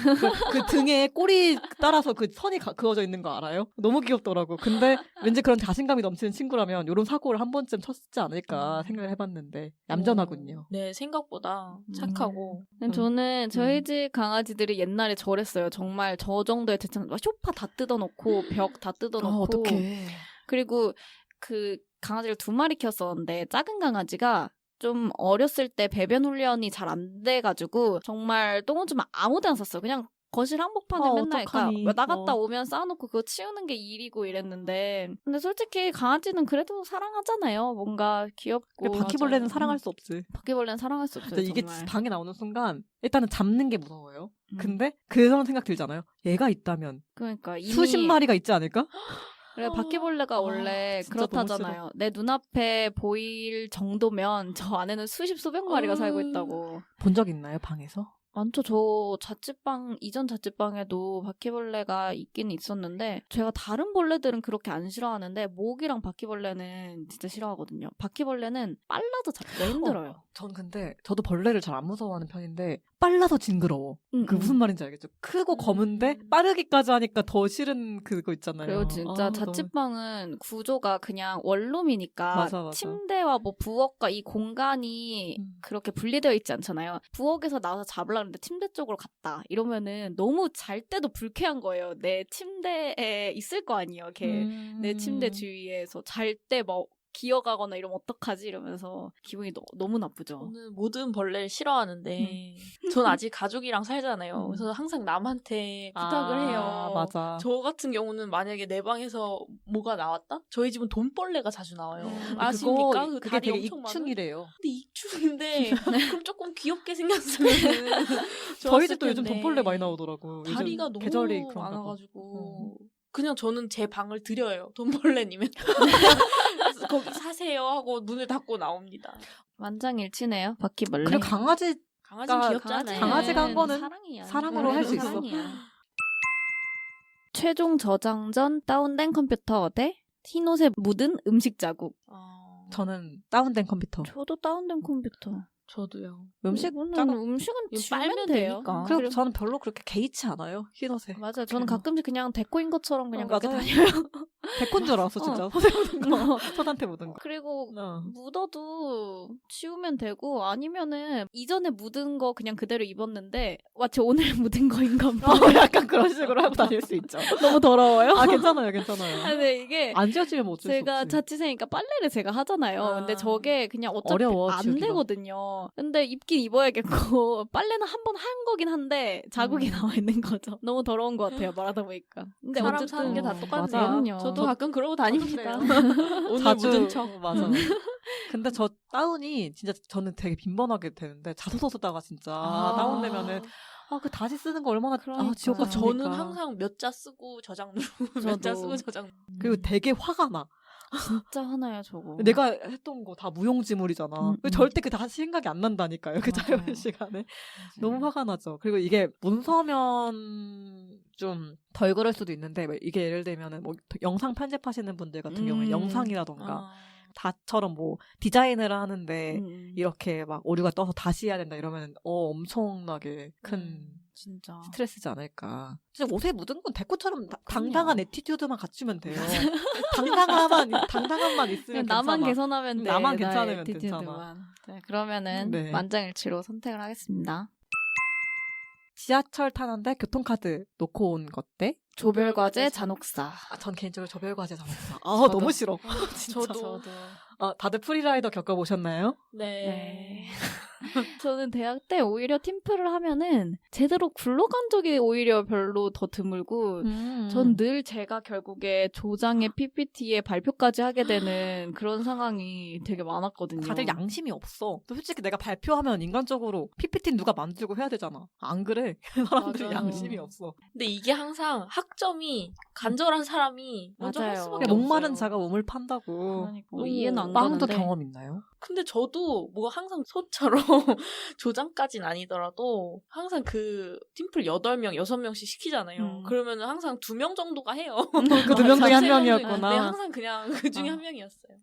그 등에 꼬리 따라서 그 선이 그어져 있는 거 알아요? 너무 귀엽더라고. 근데 왠지 그런 자신감이 넘치는 친구라면 이런 사고를 한 번쯤 쳤지 않을까 생각을 해봤는데 얌전하군요. 네, 생각보다 착하고. 저는 저희 집 강아지들이 옛날에 저랬어요. 정말 저 정도의 대처는 소파 다 뜯어놓고 벽 다 뜯어놓고. 어떡해. 그리고 그 강아지를 2마리 키웠었는데 작은 강아지가 좀 어렸을 때 배변 훈련이 잘 안 돼가지고 정말 똥오줌을 아무 데나 쌌어요. 그냥 거실 한복판에 맨날 어떡하니. 나갔다 오면 쌓아놓고 그거 치우는 게 일이고 이랬는데 근데 솔직히 강아지는 그래도 사랑하잖아요. 뭔가 귀엽고 바퀴벌레는 맞아요. 사랑할 수 없지. 바퀴벌레는 사랑할 수 없어요. 근데 이게 정말. 방에 나오는 순간 일단은 잡는 게 무서워요. 근데 그런 생각 들잖아요. 얘가 있다면 그러니까 이미 수십 마리가 있지 않을까? 그래 바퀴벌레가 원래 진짜 너무 그렇다잖아요. 내 눈앞에 보일 정도면 저 안에는 수백 마리가 살고 있다고. 본 적 있나요, 방에서? 많죠. 저 이전 자취방에도 바퀴벌레가 있긴 있었는데 제가 다른 벌레들은 그렇게 안 싫어하는데 모기랑 바퀴벌레는 진짜 싫어하거든요. 바퀴벌레는 빨라도 잡기가 힘들어요. 전 근데 저도 벌레를 잘 안 무서워하는 편인데 빨라서 징그러워. 그 무슨 말인지 알겠죠? 크고 검은데 빠르기까지 하니까 더 싫은 그거 있잖아요. 그리고 진짜 너무- 자취방은 구조가 그냥 원룸이니까 맞아. 침대와 뭐 부엌과 이 공간이 그렇게 분리되어 있지 않잖아요. 부엌에서 나와서 잡으려고 하는데 침대 쪽으로 갔다 이러면은 너무 잘 때도 불쾌한 거예요. 내 침대에 있을 거 아니에요. 걔 내 침대 주위에서 잘 때 뭐 기어가거나 이러면 어떡하지 이러면서 기분이 너무 나쁘죠. 저는 모든 벌레를 싫어하는데 전 아직 가족이랑 살잖아요. 그래서 항상 남한테 부탁을 해요. 맞아. 저 같은 경우는 만약에 내 방에서 뭐가 나왔다? 저희 집은 돈벌레가 자주 나와요. 아십니까? 그 그게 다리 되게 엄청 많은. 익충이래요. 근데 익충인데 그럼 조금 귀엽게 생겼으면 저희 집도 요즘 돈벌레 많이 나오더라고. 요즘 다리가 너무 계절이 그런가 봐. 많아가지고 그냥 저는 제 방을 드려요. 돈벌레님은 그래서 거기 사세요 하고 문을 닫고 나옵니다. 만장일치네요. 바퀴벌레. 그리고 강아지 강아지는 귀엽잖아요. 강아지가 한 거는 사랑이야. 사랑으로 할 수 있어. 사랑이야. 최종 저장 전 다운된 컴퓨터 대 흰옷에 묻은 음식 자국. 저는 다운된 컴퓨터. 저도 다운된 컴퓨터. 저도요. 음식은 음식은 이거 지우면 빨면 돼요. 되니까. 그리고 저는 별로 그렇게 개의치 않아요. 흰옷에. 맞아요. 저는 가끔씩 그냥 데코인 것처럼 그냥 맞아요. 그렇게 다녀요. 백호인 줄 알았어 진짜. 서재 묻은 거. 서단태 묻은 거. 그리고 어. 묻어도 치우면 되고 아니면은 이전에 묻은 거 그냥 그대로 입었는데 마치 오늘 묻은 거인가 봐. 약간 그런 식으로 하고 다닐 수 있죠. 너무 더러워요. 아 괜찮아요, 괜찮아요. 근데 이게 안 지워지면 뭐 어쩔 수 제가 없지. 자취생이니까 빨래를 제가 하잖아요. 아. 근데 저게 그냥 어차피 어려워, 안 지우기가. 되거든요. 근데 입긴 입어야겠고 빨래는 한 번 한 거긴 한데 자국이 나와 있는 거죠. 너무 더러운 것 같아요. 말하다 보니까. 근데 사람 어쨌든 사는 게 다 맞아. 똑같네요. 그럼요. 저도 가끔 그러고 다닙니다. 오늘 자주 묻은 척. 맞아. 근데 저 다운이 진짜 저는 되게 빈번하게 되는데 자소서 쓰다가 진짜 다운되면은 그 다시 쓰는 거 얼마나 그러니까요. 지옥 같으니까. 저는 항상 몇 자 쓰고 저장 누르고 몇 자 저도. 쓰고 저장. 그리고 되게 화가 나. 진짜 하나요, 저거. 내가 했던 거 다 무용지물이잖아. 절대 그 다시 생각이 안 난다니까요. 그 맞아요. 짧은 시간에. 너무 화가 나죠. 그리고 이게 문서면 좀 덜 그럴 수도 있는데 이게 예를 들면은 뭐 영상 편집하시는 분들 같은 경우에 영상이라던가 다처럼 뭐 디자인을 하는데 이렇게 막 오류가 떠서 다시 해야 된다 이러면 엄청나게 큰 진짜. 스트레스지 않을까. 진짜 옷에 묻은 건 대꾸처럼 당당한 에티튜드만 갖추면 돼요. 당당함만 있으면 나만 괜찮아. 개선하면 돼. 나만 나의 괜찮으면 에티튜드만. 괜찮아. 네, 그러면은 네. 만장일치로 선택을 하겠습니다. 지하철 타는데 교통카드 놓고 온 것 대? 조별과제 잔혹사. 전 개인적으로 조별과제 잡았어. 저도. 너무 싫어. 진짜. 저도. 다들 프리라이더 겪어보셨나요? 네. 저는 대학 때 오히려 팀플을 하면은 제대로 굴러간 적이 오히려 별로 더 드물고 전 늘 제가 결국에 조장의 PPT에 발표까지 하게 되는 그런 상황이 되게 많았거든요. 다들 양심이 없어. 또 솔직히 내가 발표하면 인간적으로 PPT는 누가 만들고 해야 되잖아. 안 그래? 사람들이 맞아요. 양심이 없어. 근데 이게 항상 학점이 간절한 사람이 먼저 할 맞아요. 수밖에 그러니까 목마른 없어요. 자가 우물 판다고. 그러니까 이해는 안 빵도 가는데. 경험 있나요? 근데 저도 뭐 항상 소처럼 조장까지는 아니더라도 항상 그 팀플 8명, 6명씩 시키잖아요. 그러면은 항상 2명 정도가 해요. 그 2명 중에 한 세 명이었구나. 네, 항상 그냥 그 중에 한 명이었어요.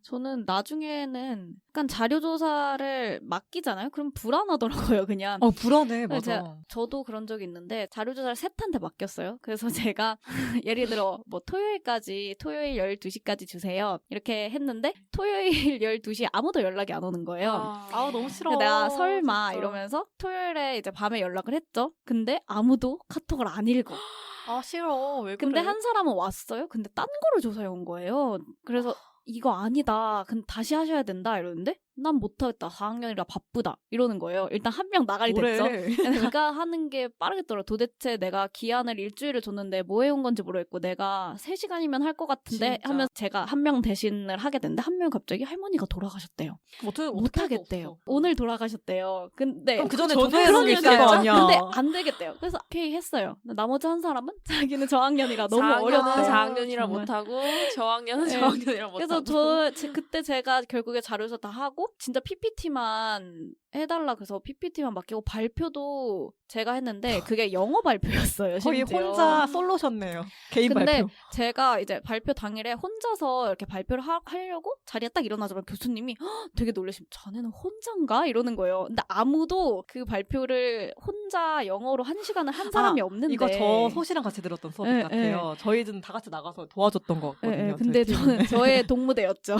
저는 나중에는 약간 자료조사를 맡기잖아요? 그럼 불안하더라고요, 그냥. 불안해. 그래서 맞아. 저도 그런 적이 있는데 자료조사를 셋한테 맡겼어요. 그래서 제가 예를 들어 뭐 토요일 12시까지 주세요. 이렇게 했는데 토요일 12시에 아무도 연락이 안 오는 거예요. 너무 싫어. 근데 내가 설마 진짜. 이러면서 토요일에 이제 밤에 연락을 했죠. 근데 아무도 카톡을 안 읽어. 싫어. 왜 근데 한 사람은 왔어요. 근데 딴 거를 조사해 온 거예요. 그래서 이거 아니다. 근데 다시 하셔야 된다. 이러는데 난 못하겠다. 4학년이라 바쁘다. 이러는 거예요. 일단 한 명 나가리 됐죠. 내가 하는 게 빠르겠더라. 도대체 내가 기한을 일주일을 줬는데 뭐 해온 건지 모르겠고 내가 3시간이면 할 것 같은데 진짜. 하면 제가 한 명 대신을 하게 됐는데 한 명 갑자기 할머니가 돌아가셨대요. 어떻게 못하겠대요. 오늘 돌아가셨대요. 근데 그럼 그 전에 저는 조사해놓은 게 있을 거 그러니까요. 아니야. 근데 안 되겠대요. 그래서 오케이 했어요. 근데 나머지 한 사람은 자기는 저학년이라 너무 4학년은 어렵대. 4학년이라 정말. 못하고 저학년은 네. 저학년이라 못하고. 그래서 그때 제가 결국에 자료조사 다 하고 진짜 PPT만 해달라 그래서 PPT만 맡기고 발표도 제가 했는데 그게 영어 발표였어요. 거의 심지어. 혼자 솔로셨네요. 개인 근데 발표. 제가 이제 발표 당일에 혼자서 이렇게 발표를 하려고 자리에 딱 일어나자마자 교수님이 "헉, 되게 놀라시면 자네는 혼자인가? 이러는 거예요. 근데 아무도 그 발표를 혼자 영어로 1시간을 한 사람이 없는데 이거 저 소시랑 같이 들었던 수업 네, 같아요. 저희는 다 같이 나가서 도와줬던 것 예, 같거든요. 예. 근데 저희 저는 저의 동무대였죠.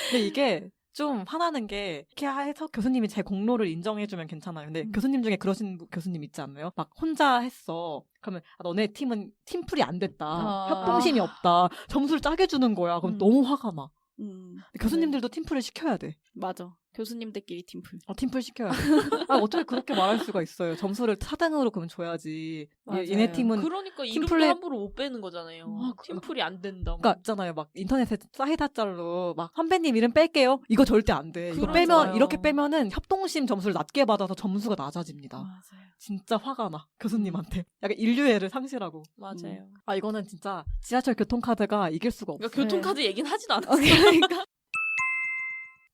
근데 이게 좀 화나는 게 이렇게 해서 교수님이 제 공로를 인정해주면 괜찮아요. 근데 교수님 중에 그러신 교수님 있지 않나요? 막 혼자 했어. 그러면 너네 팀은 팀플이 안 됐다. 협동심이 없다. 점수를 짜게 주는 거야. 그럼 너무 화가 나. 교수님들도 팀플을 시켜야 돼. 맞아. 교수님들끼리 팀플. 팀플 시켜야 돼. 어떻게 그렇게 말할 수가 있어요. 점수를 4등으로 그러면 줘야지. 맞아요. 얘네 팀은 그러니까 이름도 팀플에- 함부로 못 빼는 거잖아요. 팀플이 안 된다. 그러니까 있잖아요. 막 인터넷에 사이다짤로 막 선배님 이름 뺄게요. 이거 절대 안 돼. 이거 그러잖아요. 빼면 이렇게 빼면은 협동심 점수를 낮게 받아서 점수가 낮아집니다. 맞아요. 진짜 화가 나. 교수님한테. 약간 인류애를 상실하고. 맞아요. 이거는 진짜 지하철 교통카드가 이길 수가 없어요. 그러니까 교통카드 얘기는 하지도 않았어요. 그러니까.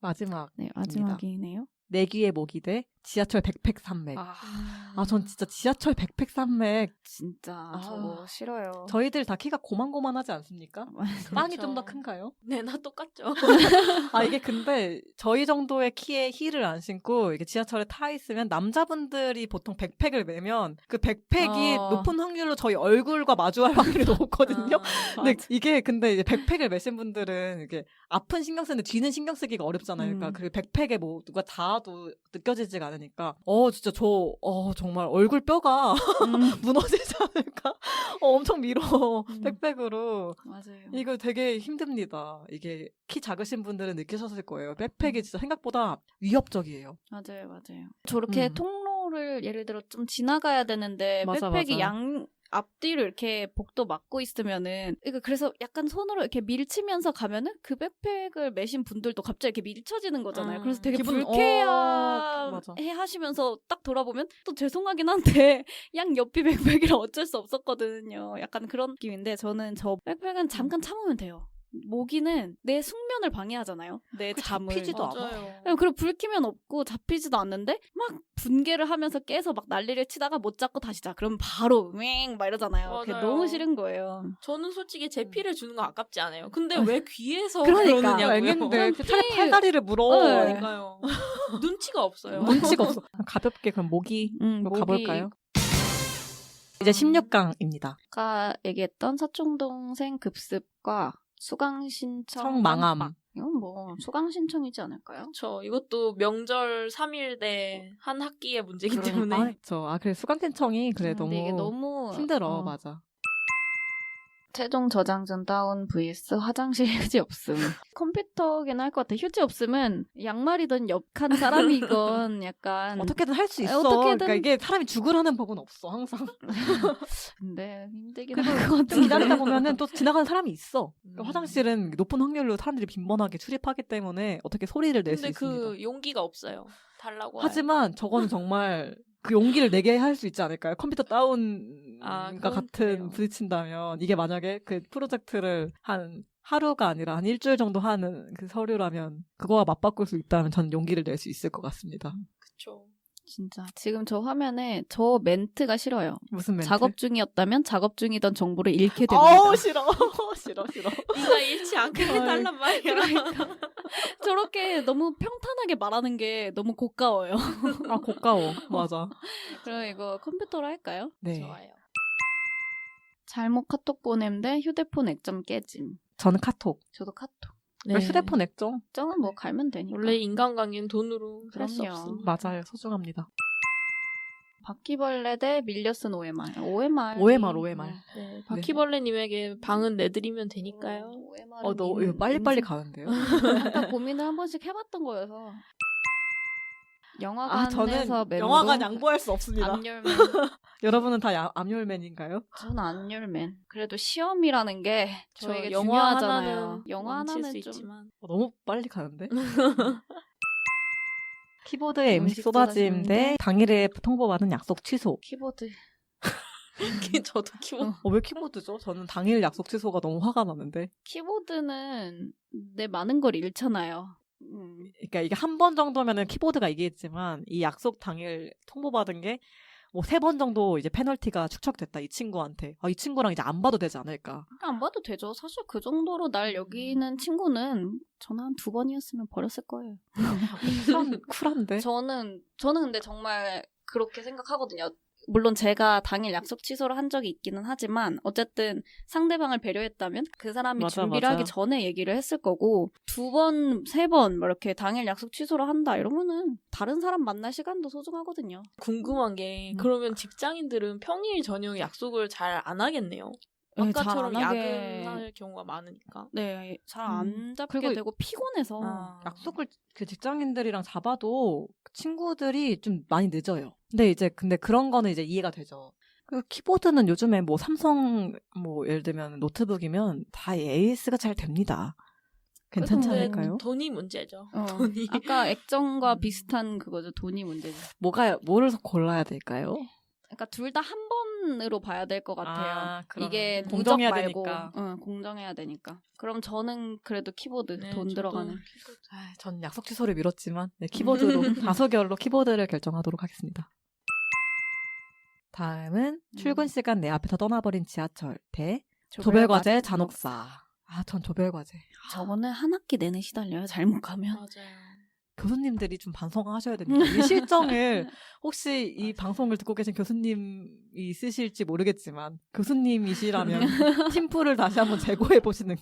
마지막. 네, 마지막이네요. 내 귀에 모기 대 지하철 백팩 산맥. 전 진짜 지하철 백팩 산맥. 진짜 저거 싫어요. 저희들 다 키가 고만고만하지 않습니까? 빵이 그렇죠. 좀 더 큰가요? 네, 나 똑같죠. 이게 근데 저희 정도의 키에 힐을 안 신고 이게 지하철에 타 있으면 남자분들이 보통 백팩을 메면 그 백팩이 높은 확률로 저희 얼굴과 마주할 확률이 높거든요. 근데 이게 근데 이제 백팩을 메신 분들은 이게 앞은 신경 쓰는데 뒤는 신경 쓰기가 어렵잖아요. 그러니까 그 백팩에 뭐 누가 닿아도 느껴지지가 않으니까 진짜 정말 얼굴 뼈가 무너지지 않을까? 엄청 밀어 백팩으로. 맞아요. 이거 되게 힘듭니다. 이게 키 작으신 분들은 느끼셨을 거예요. 백팩이 진짜 생각보다 위협적이에요. 맞아요. 저렇게 통로를 예를 들어 좀 지나가야 되는데 맞아, 백팩이 맞아. 양 앞뒤로 이렇게 복도 막고 있으면은 그래서 약간 손으로 이렇게 밀치면서 가면은 그 백팩을 메신 분들도 갑자기 이렇게 밀쳐지는 거잖아요. 그래서 되게 기분- 맞아. 불쾌해 하시면서 딱 돌아보면 또 죄송하긴 한데 양 옆이 백팩이라 어쩔 수 없었거든요. 약간 그런 느낌인데 저는 저 백팩은 잠깐 참으면 돼요. 모기는 내 숙면을 방해하잖아요. 내 잠을. 잡히지도 않아. 맞아요. 그리고 불 켜면 없고 잡히지도 않는데 막 분개를 하면서 깨서 막 난리를 치다가 못 잡고 다시 자. 그럼 바로 막 이러잖아요. 그게 맞아요. 너무 싫은 거예요. 저는 솔직히 제 피를 주는 거 아깝지 않아요. 근데 왜 귀에서 그러니까. 그러느냐고요. 앵인데 차라리 피- 팔다리를 물어. 네. 그러니까요. 눈치가 없어요. 눈치가 없어. 가볍게 그럼 모기로 모기. 가볼까요? 이제 16강입니다. 아까 얘기했던 사촌동생 급습과 수강 신청 청망함. 깜빡. 이건 뭐 수강 신청이지 않을까요? 저 이것도 명절 3일대 한 학기의 문제이기 그러니까. 때문에 그렇죠. 그래 수강 신청이 그래 근데 이게 너무 힘들어. 맞아. 최종 저장전 다운 vs 화장실 휴지 없음. 컴퓨터긴 할 것 같아. 휴지 없음은 양말이든 옆칸 사람이건 약간 어떻게든 할 수 있어. 어떻게든- 그러니까 이게 사람이 죽으라는 법은 없어 항상. 근데 힘들긴 그래도 할 것 좀 같은데. 기다리다 보면은 또 지나가는 사람이 있어. 그러니까 음. 화장실은 높은 확률로 사람들이 빈번하게 출입하기 때문에 어떻게 소리를 낼 수 근데 있습니다. 그 용기가 없어요. 달라고 하지만 저거는 정말 그 용기를 내게 할 수 있지 않을까요? 컴퓨터 다운과 그건 같은 그래요. 부딪힌다면 이게 만약에 그 프로젝트를 한 하루가 아니라 한 일주일 정도 하는 그 서류라면 그거와 맞바꿀 수 있다면 저는 용기를 낼 수 있을 것 같습니다. 그쵸. 진짜 지금 저 화면에 저 멘트가 싫어요. 무슨 멘트? 작업 중이었다면 작업 중이던 정보를 잃게 됩니다. 싫어. 싫어. 네가 잃지 않게 해달란 말이야. 그러니까 저렇게 너무 평탄하게 말하는 게 너무 고가워요. 고가워. 맞아. 그럼 이거 컴퓨터로 할까요? 네. 좋아요. 잘못 카톡 보냄데 휴대폰 액정 깨짐. 저는 카톡. 저도 카톡. 휴대폰 액정? 액정은 뭐 갈면 되니까. 원래 인간관계는 돈으로 살 수 그럼요. 없습니다. 맞아요. 소중합니다. 바퀴벌레 대 밀려 쓴 OMR. OMR. OMR. 네, 바퀴벌레님에게 방은 내드리면 되니까요. OMR. 너 이거 빨리빨리 가는데요? 약간 고민을 한 번씩 해봤던 거여서. 영화관에서 멤버. 영화관 양보할 수 없습니다. 암열맨. 여러분은 다 암열맨인가요? 저는 암열맨. 그래도 시험이라는 게 저 저에게 영화 중요하잖아요. 하나는 영화 망칠 하나는 수 좀 있지만 너무 빨리 가는데? 키보드에 음식 음식 쏟아짐 쏟아짐 대 대 당일에 통보받은 약속 취소. 키보드. 저도 키보드 왜 키보드죠? 저는 당일 약속 취소가 너무 화가 나는데. 키보드는 내 많은 걸 잃잖아요. 그러니까 이게 한 번 정도면은 키보드가 이기겠지만 이 약속 당일 통보받은 게 뭐 3번 정도 이제 페널티가 축적됐다 이 친구한테. 이 친구랑 이제 안 봐도 되지 않을까. 안 봐도 되죠. 사실 그 정도로 날 여기는 친구는 저는 한 2번이었으면 버렸을 거예요. 쿨한데. 저는 근데 정말 그렇게 생각하거든요. 물론 제가 당일 약속 취소를 한 적이 있기는 하지만 어쨌든 상대방을 배려했다면 그 사람이 맞아, 준비를 맞아. 하기 전에 얘기를 했을 거고 2번, 3번 뭐 이렇게 당일 약속 취소를 한다 이러면은 다른 사람 만날 시간도 소중하거든요. 궁금한 게 그러면 직장인들은 평일 저녁 약속을 잘 안 하겠네요. 네, 아까처럼 잘안 하게- 야근할 경우가 많으니까. 네, 잘 안 잡게 그리고 되고 피곤해서 약속을 그 직장인들이랑 잡아도 친구들이 좀 많이 늦어요. 근데 그런 거는 이제 이해가 되죠. 그 키보드는 요즘에 뭐 삼성 뭐 예를 들면 노트북이면 다 AS가 잘 됩니다. 괜찮지 근데 않을까요? 돈이 문제죠. 어, 돈이. 아까 액정과 비슷한 그거죠. 돈이 문제죠. 뭐를 골라야 될까요? 그러니까 둘 다 한 번 시간으로 봐야 될 것 같아요. 그럼 이게 공정해야 누적 말고, 되니까. 응, 공정해야 되니까. 그럼 저는 그래도 키보드 네, 돈 저도 들어가는. 키보드. 전 약속 취소를 미뤘지만 네, 키보드로 다소결로 키보드를 결정하도록 하겠습니다. 다음은 출근 시간 내 앞에서 떠나버린 지하철 대 조별과제 잔혹사. 전 조별과제. 저거는 한 학기 내내 시달려요. 잘못 가면. 맞아요. 교수님들이 좀 반성하셔야 됩니다. 이 실정을 혹시 이 방송을 듣고 계신 교수님이 있으실지 모르겠지만 교수님이시라면 팀플을 다시 한번 재고해 보시는 거.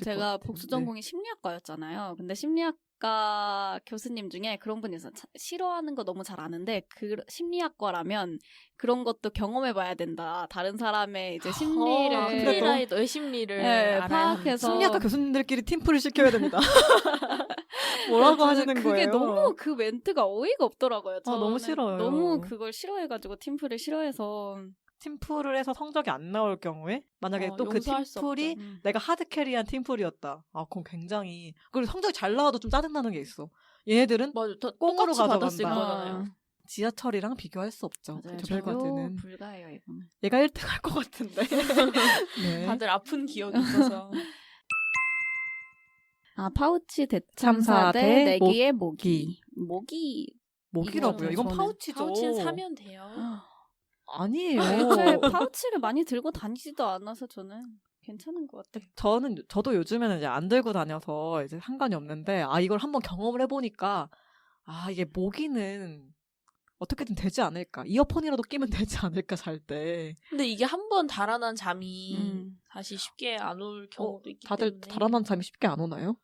제가 복수 전공이 심리학과였잖아요. 근데 심리학과 교수님 중에 그런 분이 있어요. 싫어하는 거 너무 잘 아는데 그 심리학과라면 그런 것도 경험해봐야 된다. 다른 사람의 이제 심리를 심리라이더의 심리를 네, 알아야 파악해서 심리학과 교수님들끼리 팀플을 시켜야 됩니다. 뭐라고 하시는 그게 거예요? 너무 그 멘트가 어이가 없더라고요. 너무 저는 싫어요. 너무 그걸 싫어해가지고 팀플을 싫어해서 팀플을 해서 성적이 안 나올 경우에 만약에 또 그 용서할 수 팀플이 없죠. 내가 하드캐리한 팀플이었다. 그럼 굉장히 그리고 성적이 잘 나와도 좀 짜증나는 게 있어. 얘네들은 맞아, 더 꽁으로 똑같이 받았을 가져간다. 거잖아요. 지하철이랑 비교할 수 없죠. 맞아요. 조별과제는 불가해요 이거는. 얘가 1등 할 것 같은데. 네. 다들 아픈 기억이 있어서. 파우치 대참사 대참사 대 대 내기의 모기. 모기라고요. 이건 저는 파우치죠. 파우치는 사면 돼요. 아니에요. 애초에 파우치를 많이 들고 다니지도 않아서 저는 괜찮은 것 같아요. 저도 요즘에는 이제 안 들고 다녀서 이제 상관이 없는데 이걸 한번 경험을 해보니까 이게 모기는 어떻게든 되지 않을까. 이어폰이라도 끼면 되지 않을까 잘 때. 근데 이게 한 번 달아난 잠이 음. 다시 쉽게 안 올 경우도 있기 다들 때문에. 달아난 잠이 쉽게 안 오나요?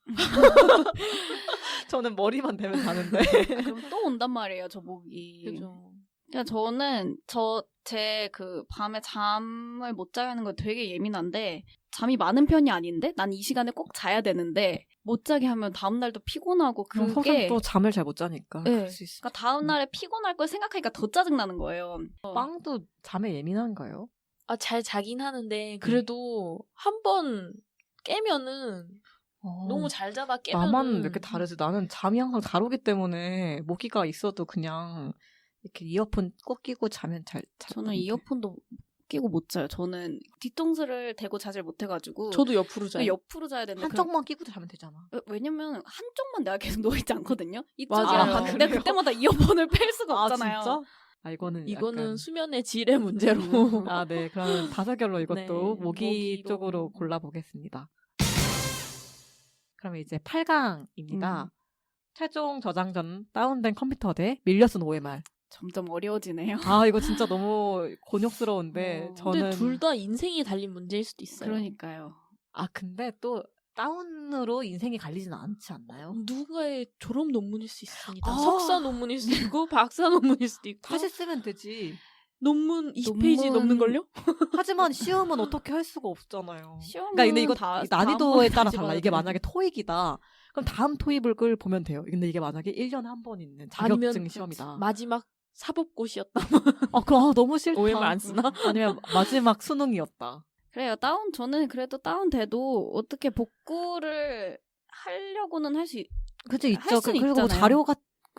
저는 머리만 대면 자는데. 그럼 또 온단 말이에요, 저 모기. 그죠. 그러니까 저는 제 그 밤에 잠을 못 자게 하는 거 되게 예민한데 잠이 많은 편이 아닌데 난 이 시간에 꼭 자야 되는데 못 자게 하면 다음 날도 피곤하고 그럼 그게 또 잠을 잘 못 자니까. 네. 그럴 수 있어. 그러니까 다음 날에 피곤할 걸 생각하니까 더 짜증 나는 거예요. 빵도 잠에 예민한가요? 잘 자긴 하는데 그래도 한 번 깨면은 너무 잘 자다 깨면은 나만 이렇게 다르지. 나는 잠이 항상 잘 오기 때문에 모기가 있어도 그냥 이렇게 이어폰 꼭 끼고 자면 잘 자. 저는 이어폰도 끼고 못 자요. 저는 뒤통수를 대고 자질 못해가지고 저도 옆으로 자요. 옆으로 자야 되는데 한쪽만 끼고 자면 되잖아. 왜냐면 한쪽만 내가 계속 누워있지 않거든요. 이쪽이랑 맞아요. 근데 그래요? 그때마다 이어폰을 뺄 수가 없잖아요. 진짜? 이거는 이거는 약간... 수면의 질의 문제로. 네. 그러면 다섯결로 이것도 네, 모기 모기로. 쪽으로 골라보겠습니다. 그러면 이제 8강입니다. 최종 저장전 다운된 컴퓨터 대 밀려 쓴 OMR. 점점 어려워지네요. 이거 진짜 너무 곤욕스러운데 어. 저는 근데 둘 다 인생이 달린 문제일 수도 있어요. 그러니까요. 근데 또 다운으로 인생이 갈리지는 않지 않나요? 누가의 졸업 논문일 수 있습니다. 아. 석사 논문일 수도 있고 박사 논문일 수도 있고. 다시 쓰면 되지. 논문 20페이지 넘는걸요? 하지만 시험은 어떻게 할 수가 없잖아요. 시험은 그러니까 근데 이거 다 난이도에 다음 따라 번까지 달라. 봐야 이게 돼요. 만약에 토익이다. 그럼 다음 토익을 보면 돼요. 근데 이게 만약에 1년에 한 번 있는 자격증 아니면 시험이다. 마지막 사법고시였다. 그럼 너무 싫다. OMR 안 쓰나? 아니면 마지막 수능이었다. 그래요. 저는 그래도 다운돼도 어떻게 복구를 하려고는 할 수 그치, 할 있죠. 수는 그리고 뭐 있잖아요. 자료가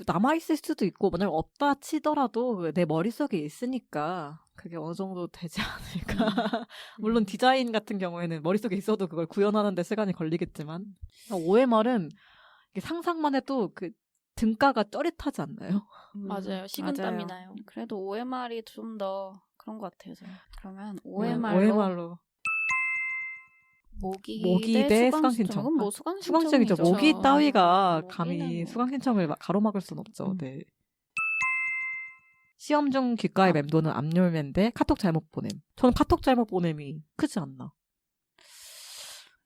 남아있을 수도 있고, 만약 없다 치더라도 내 머릿속에 있으니까 그게 어느 정도 되지 않을까. 물론 디자인 같은 경우에는 머릿속에 있어도 그걸 구현하는 데 시간이 걸리겠지만, OMR은 상상만 해도 그 등가가 쩌릿하지 않나요? 맞아요. 식은땀이 나요. 그래도 OMR이 좀 더 그런 것 같아요. 저는. 그러면 OMR로. 모기 대 대 수강 수강 신청. 신청. 뭐 수강 수강생이죠. 신청이죠. 모기 따위가 모기는 감히 뭐. 수강 신청을 가로막을 순 없죠. 네. 시험 중 귓가에 맴도는 압력맨 대 카톡 잘못 보냄. 저는 카톡 잘못 보냄이 크지 않나.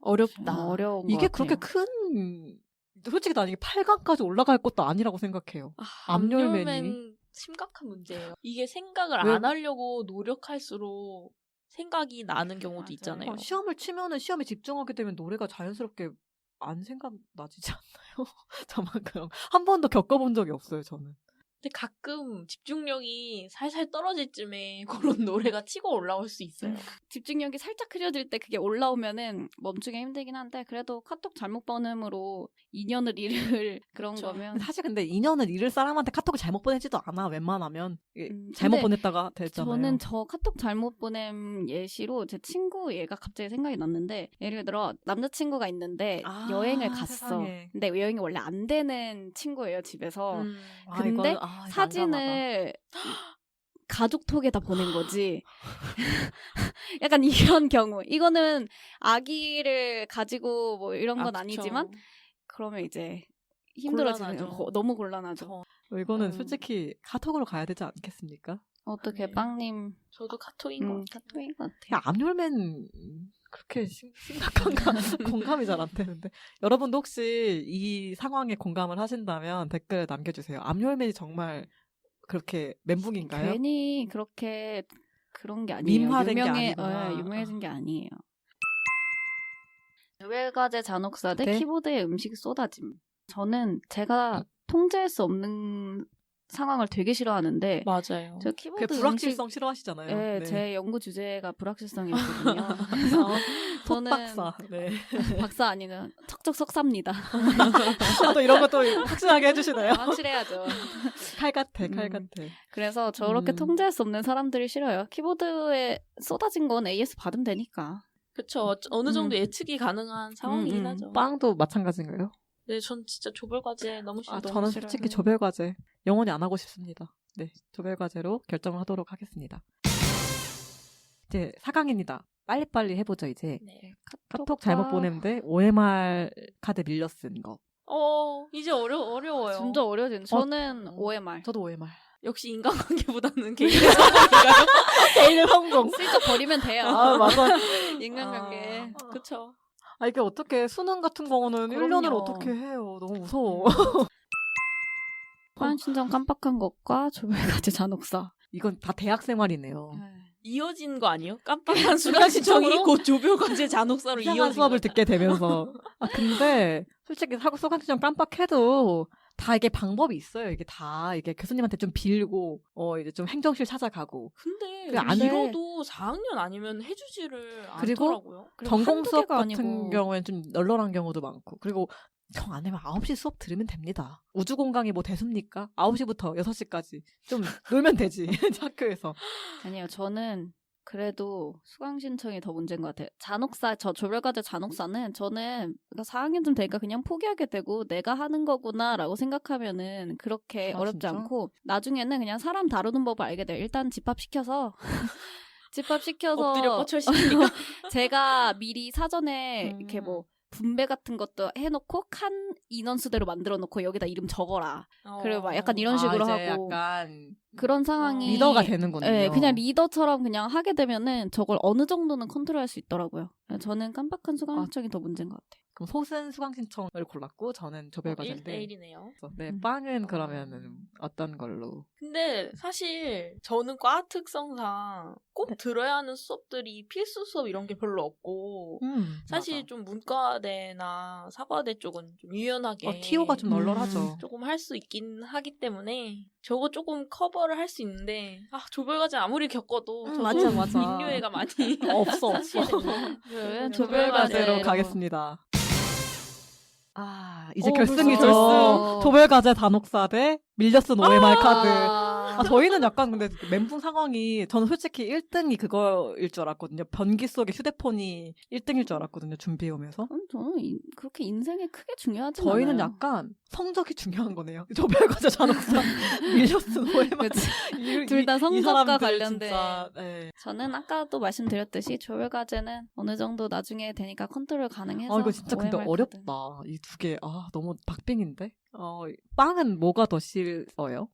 어렵다. 어려운 이게 것 그렇게 같아요. 큰 솔직히 난 이게 8강까지 올라갈 것도 아니라고 생각해요. 압력맨이. 압력맨 심각한 문제예요. 이게 생각을 왜? 안 하려고 노력할수록 생각이 나는 경우도 맞아요. 있잖아요. 시험을 치면은 시험에 집중하게 되면 노래가 자연스럽게 안 생각나지지 않나요? 저만 그럼 한 번도 겪어본 적이 없어요. 저는. 근데 가끔 집중력이 살살 떨어질 쯤에 그런 노래가 치고 올라올 수 있어요. 집중력이 살짝 흐려질 때 그게 올라오면은 멈추기 힘들긴 한데 그래도 카톡 잘못 번음으로 인연을 잃을 그런 그쵸. 거면 사실 근데 인연을 잃을 사람한테 카톡을 잘못 보내지도 않아. 웬만하면 이게 잘못 근데 보냈다가 됐잖아요. 저는 저 카톡 잘못 보냄 예시로 제 친구 얘가 갑자기 생각이 났는데 예를 들어 남자친구가 있는데 아, 여행을 갔어. 세상에. 근데 여행이 원래 안 되는 친구예요 집에서. 아, 근데 이거 난감하다. 사진을 가족톡에다 보낸 거지. 약간 이런 경우. 이거는 아기를 가지고 뭐 이런 건 아니지만 그러면 이제 힘들어지는 곤란하죠. 너무 곤란하죠. 이거는 음. 솔직히 카톡으로 가야 되지 않겠습니까? 어떻게 네. 빵님 저도 카톡인 것 같아요. 카톡인 것 같아요. 그냥 암열맨 그렇게 심각한가 공감이 잘 안 되는데 여러분도 혹시 이 상황에 공감을 하신다면 댓글 남겨주세요. 암열맨이 정말 그렇게 멘붕인가요? 괜히 그렇게 그런 게 아니에요. 밈화된 게 아니구나. 유명해진 게 아니에요. 유vel과제 잔혹사 대 네? 키보드에 음식 쏟아짐. 저는 제가 통제할 수 없는 상황을 되게 싫어하는데 맞아요. 저 그 키보드 불확실성 싫어하시잖아요. 네, 네. 제 연구 주제가 불확실성이었거든요. 그래서 저는 석박사. 네. 박사 아니면 척척 석사입니다. 또 이런 것도 확실하게 해주시나요? 확실해야죠. 칼 같아, 칼 음. 같아. 그래서 저렇게 통제할 수 없는 사람들이 싫어요. 키보드에 쏟아진 건 AS 받으면 되니까. 그쵸. 어느 정도 예측이 가능한 상황이긴 하죠. 빵도 마찬가지인가요? 네, 전 진짜 조별과제 너무 싫어요. 저는 솔직히 조별과제 영원히 안 하고 싶습니다. 네, 조별과제로 결정을 하도록 하겠습니다. 이제 4강입니다. 빨리빨리 해보죠, 이제. 네. 카톡 잘못 보냈는데 OMR 카드 밀려 쓴 거. 이제 어려워요. 점점 어려워지는. 저는 OMR. 저도 OMR. 역시 인간관계보다는 개인의 개인의 성공. 슬쩍 버리면 돼요. 아, 맞아. 인간관계. 그쵸. 아, 이게 어떻게 수능 같은 경우는 그럼요. 1년을 어떻게 해요. 너무 무서워. 소환 신청 깜빡한 것과 조별과제 잔혹사. 이건 다 대학 생활이네요. 이어진 거 아니에요? 깜빡한 수강 신청이 곧 조별과제 잔혹사로 이상한 이어진 수업을 거죠. 듣게 되면서. 아, 근데 솔직히 수강 신청 깜빡해도 다 이게 방법이 있어요. 이게 다 이게 교수님한테 좀 빌고 이제 좀 행정실 찾아가고 근데 그게 안 이러도 4학년 아니면 해주지를 그리고 않더라고요. 전공 한두 수업 개가 같은 아니고. 경우에는 좀 널널한 경우도 많고 그리고 정 안 되면 9시 수업 들으면 됩니다. 우주공강이 뭐 대수입니까? 9시부터 6시까지 좀 놀면 되지 학교에서. 아니요, 저는 그래도 수강 신청이 더 문제인 것 같아요. 잔혹사, 저 조별과제 잔혹사는 저는 4학년쯤 되니까 그냥 포기하게 되고 내가 하는 거구나라고 생각하면은 그렇게 아, 어렵지 진짜? 않고 나중에는 그냥 사람 다루는 법을 알게 돼요. 일단 집합시켜서 엎드려 뻗쳐시키니까. 제가 미리 사전에 이렇게 뭐 분배 같은 것도 해놓고 칸 인원수대로 만들어놓고 여기다 이름 적어라. 그리고 막 약간 이런 식으로 이제 하고 약간 그런 상황이 리더가 되는군요. 네, 그냥 리더처럼 그냥 하게 되면은 저걸 어느 정도는 컨트롤할 수 있더라고요. 저는 깜빡한 수강 신청이 더 문제인 것 같아요. 그럼 소은 수강 신청을 골랐고 저는 조별과제인데. 1대1이네요. 네, 빵은 그러면은 어떤 걸로? 근데 사실 저는 과 특성상 꼭 들어야 하는 수업들이 필수 수업 이런 게 별로 없고 사실 맞아. 좀 문과대나 사과대 쪽은 좀 유연하게 티오가 좀 널널하죠. 조금 할 수 있긴 하기 때문에 저거 조금 커버를 할 수 있는데 조별과제 아무리 겪어도 저도 맞아, 맞아. 인류애가 많이 없어. 네, 조별과제로 조별과제로 가겠습니다. 이제 벌써 결승이죠. 결승. 조별과제 단옥사 대 밀려 쓴 OMR 카드. 아, 저희는 약간 근데 멘붕 상황이 저는 솔직히 1등이 그거일 줄 알았거든요. 변기 속에 휴대폰이 1등일 줄 알았거든요. 준비해오면서. 저는 그렇게 인생에 크게 중요하지 않아요. 저희는 약간 성적이 중요한 거네요. 조별과제 단옥사 밀려 쓴 OMR. 둘 다 이 성적과 사람들 관련된. 진짜, 네. 저는 아까도 말씀드렸듯이 조별과제는 어느 정도 나중에 되니까 컨트롤 가능해서 이거 진짜 근데 OMR 어렵다. 카드. 이 두 개. 너무 박빙인데? 빵은 뭐가 더 싫어요?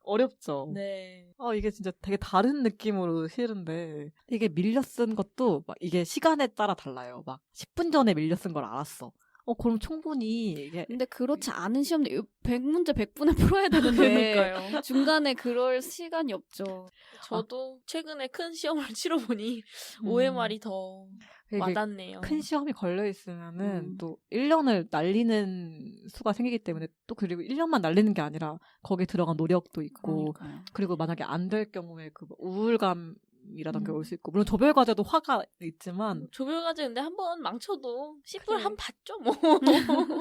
어렵죠. 네. 이게 진짜 되게 다른 느낌으로 싫은데 이게 밀려 쓴 것도 막 이게 시간에 따라 달라요. 막 10분 전에 밀려 쓴 걸 알았어. 그럼 충분히 이게 근데 그렇지 않은 시험도 100문제 100분에 풀어야 되는데 그러니까요. 중간에 그럴 시간이 없죠. 저도 최근에 큰 시험을 치러보니 음. OMR이 더 이게 와닿네요. 큰 시험이 걸려 있으면은 음. 또 1년을 날리는 수가 생기기 때문에 또 그리고 1년만 날리는 게 아니라 거기에 들어간 노력도 있고 그러니까요. 그리고 만약에 안 될 경우에 그 우울감이라던가 음. 올 수 있고 물론 조별 과제도 화가 있지만 조별과제 근데 한 번 망쳐도 10분 그래. 한 봤죠 뭐.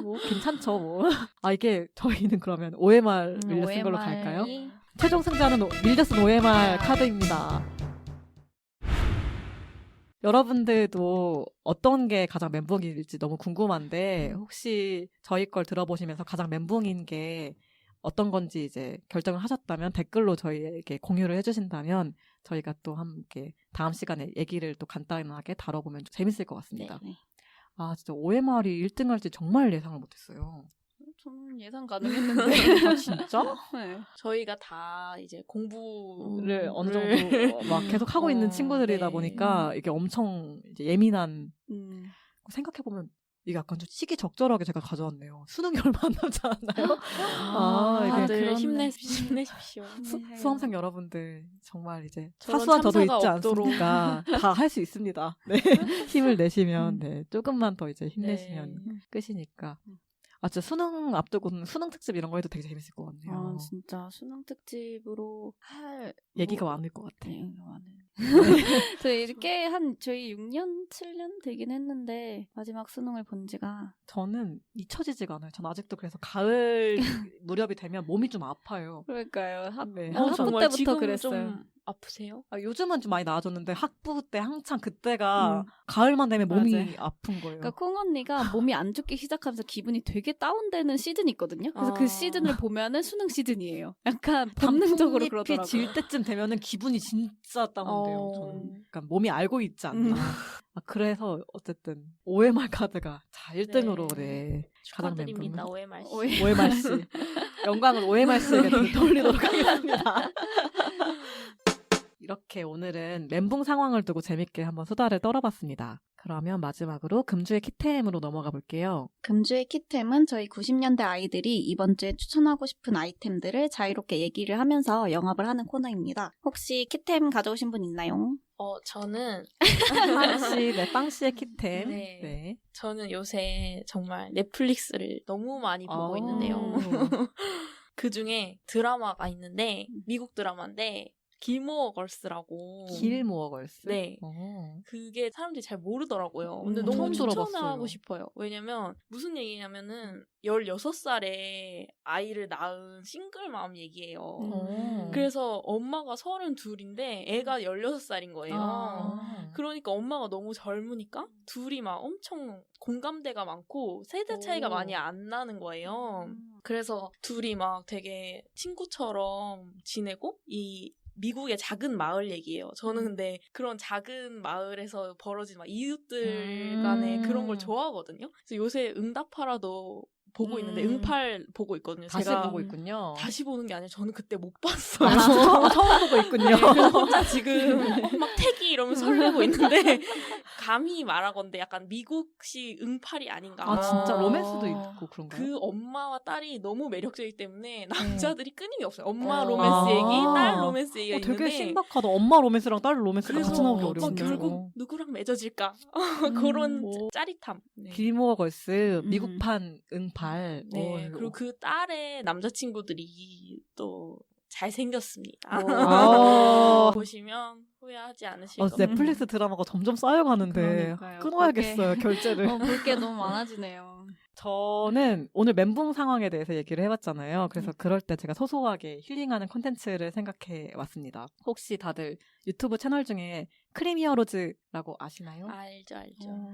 뭐 괜찮죠 뭐. 아 이게 저희는 그러면 OMR 밀려 쓴 걸로 OMR 이 갈까요? 최종 승자는 밀려 쓴 OMR 카드입니다. 여러분들도 어떤 게 가장 멘붕일지 너무 궁금한데 혹시 저희 걸 들어보시면서 가장 멘붕인 게 어떤 건지 이제 결정을 하셨다면 댓글로 저희에게 공유를 해주신다면 저희가 또 함께 다음 시간에 얘기를 또 간단하게 다뤄보면 좀 재밌을 것 같습니다. 네. 아 진짜 OMR이 1등 할지 정말 예상을 못했어요. 저는 예상 가능했는데. 아 진짜? 네. 저희가 다 이제 공부를 를 어느 정도 막 계속 하고 있는 친구들이다 네. 보니까 이게 엄청 이제 예민한 음. 생각해보면 이게 약간 좀 시기적절하게 제가 가져왔네요. 수능이 얼마 안 남지 않았나요? 아, 이게 다들 그렇네. 힘내십시오. 수험생 여러분들 정말 이제 저런 사소한 저도 있지 참사가 없도록. 않습니까? 다 할 수 있습니다. 네. 힘을 내시면 네. 조금만 더 이제 힘내시면 네. 끝이니까. 아 진짜 수능 앞두고는 수능 특집 이런 거 해도 되게 재밌을 것 같네요. 아, 진짜 수능 특집으로 할 얘기가 뭐- 많을 것 같아. 네, 많은. 저희 이렇게 저희 6년, 7년 되긴 했는데 마지막 수능을 본 지가 저는 잊혀지지가 않아요. 저는 아직도 그래서 가을 무렵이 되면 몸이 좀 아파요. 그러니까요. 네. 학부 정말 때부터 지금 그랬어요. 좀 아프세요? 아, 요즘은 좀 많이 나아졌는데 학부 때 한창 그때가 음. 가을만 되면 몸이 맞아요. 아픈 거예요. 그러니까 콩 언니가 몸이 안 좋기 시작하면서 기분이 되게 다운되는 시즌이 있거든요. 그래서 아. 그 시즌을 보면은 수능 시즌이에요. 약간 본능적으로 단풍잎이 그러더라고요. 질 때쯤 되면은 기분이 진짜 다운돼요. 저는 그러니까 몸이 알고 있지 않나. 아, 그래서 어쨌든 OMR 카드가 자 1등으로 네. 가장 축하드립니다. 멘붕. OMR 씨. OMR 씨 영광을 OMR 씨에게 돌리도록 하겠습니다. 이렇게 오늘은 멘붕 상황을 두고 재밌게 한번 수다를 떨어봤습니다. 그러면 마지막으로 금주의 키템으로 넘어가 볼게요. 금주의 키템은 저희 90년대 아이들이 이번 주에 추천하고 싶은 아이템들을 자유롭게 얘기를 하면서 영업을 하는 코너입니다. 혹시 키템 가져오신 분 있나요? 저는 빵씨, 네, 빵씨의 키템. 네. 네. 저는 요새 정말 넷플릭스를 너무 많이 보고 있는데요. 그 중에 드라마가 있는데 미국 드라마인데 길모어 걸스라고. 길모어 걸스. 네. 그게 사람들이 잘 모르더라고요. 근데 너무 처음 추천하고 들어봤어요. 싶어요. 왜냐면 무슨 얘기냐면은 16살에 아이를 낳은 싱글맘 얘기예요. 그래서 엄마가 32인데 애가 16살인 거예요. 그러니까 엄마가 너무 젊으니까 둘이 막 엄청 공감대가 많고 세대 차이가 오. 많이 안 나는 거예요. 그래서 둘이 막 되게 친구처럼 지내고 이 미국의 작은 마을 얘기예요. 저는 근데 그런 작은 마을에서 벌어진 막 이웃들 간의 그런 걸 좋아하거든요. 그래서 요새 응답하라도 보고 있는데 응팔 보고 있거든요. 다시 제가 보고 있군요. 다시 보는 게 아니라 저는 그때 못 봤어요. 아, 처음 보고 있군요. 그래서 혼자 지금 막 태기 이러면서 설레고 있는데 감히 말하건대 약간 미국식 응팔이 아닌가. 아, 진짜 로맨스도 있고 그런가요? 그 엄마와 딸이 너무 매력적이기 때문에 남자들이 끊임이 없어요. 엄마 어. 로맨스 얘기, 아. 딸 로맨스 얘기가 되게 있는데 신박하다. 엄마 로맨스랑 딸 로맨스가 그래서 같이 나오기 막 어려운데. 결국 누구랑 맺어질까 그런 오. 짜릿함. 네. 길모어 걸스 미국판 응팔. 네. 오. 그리고 그 딸의 남자친구들이 또 잘생겼습니다. 아. 보시면 후회하지 않으실 어, 겁니다. 넷플릭스 드라마가 점점 쌓여가는데 그러니까요. 끊어야겠어요 결제를. 볼 게 너무 많아지네요. 저는 오늘 멘붕 상황에 대해서 얘기를 해봤잖아요. 그래서 그럴 때 제가 소소하게 힐링하는 콘텐츠를 생각해 왔습니다. 혹시 다들 유튜브 채널 중에 크림히어로즈라고 아시나요? 알죠.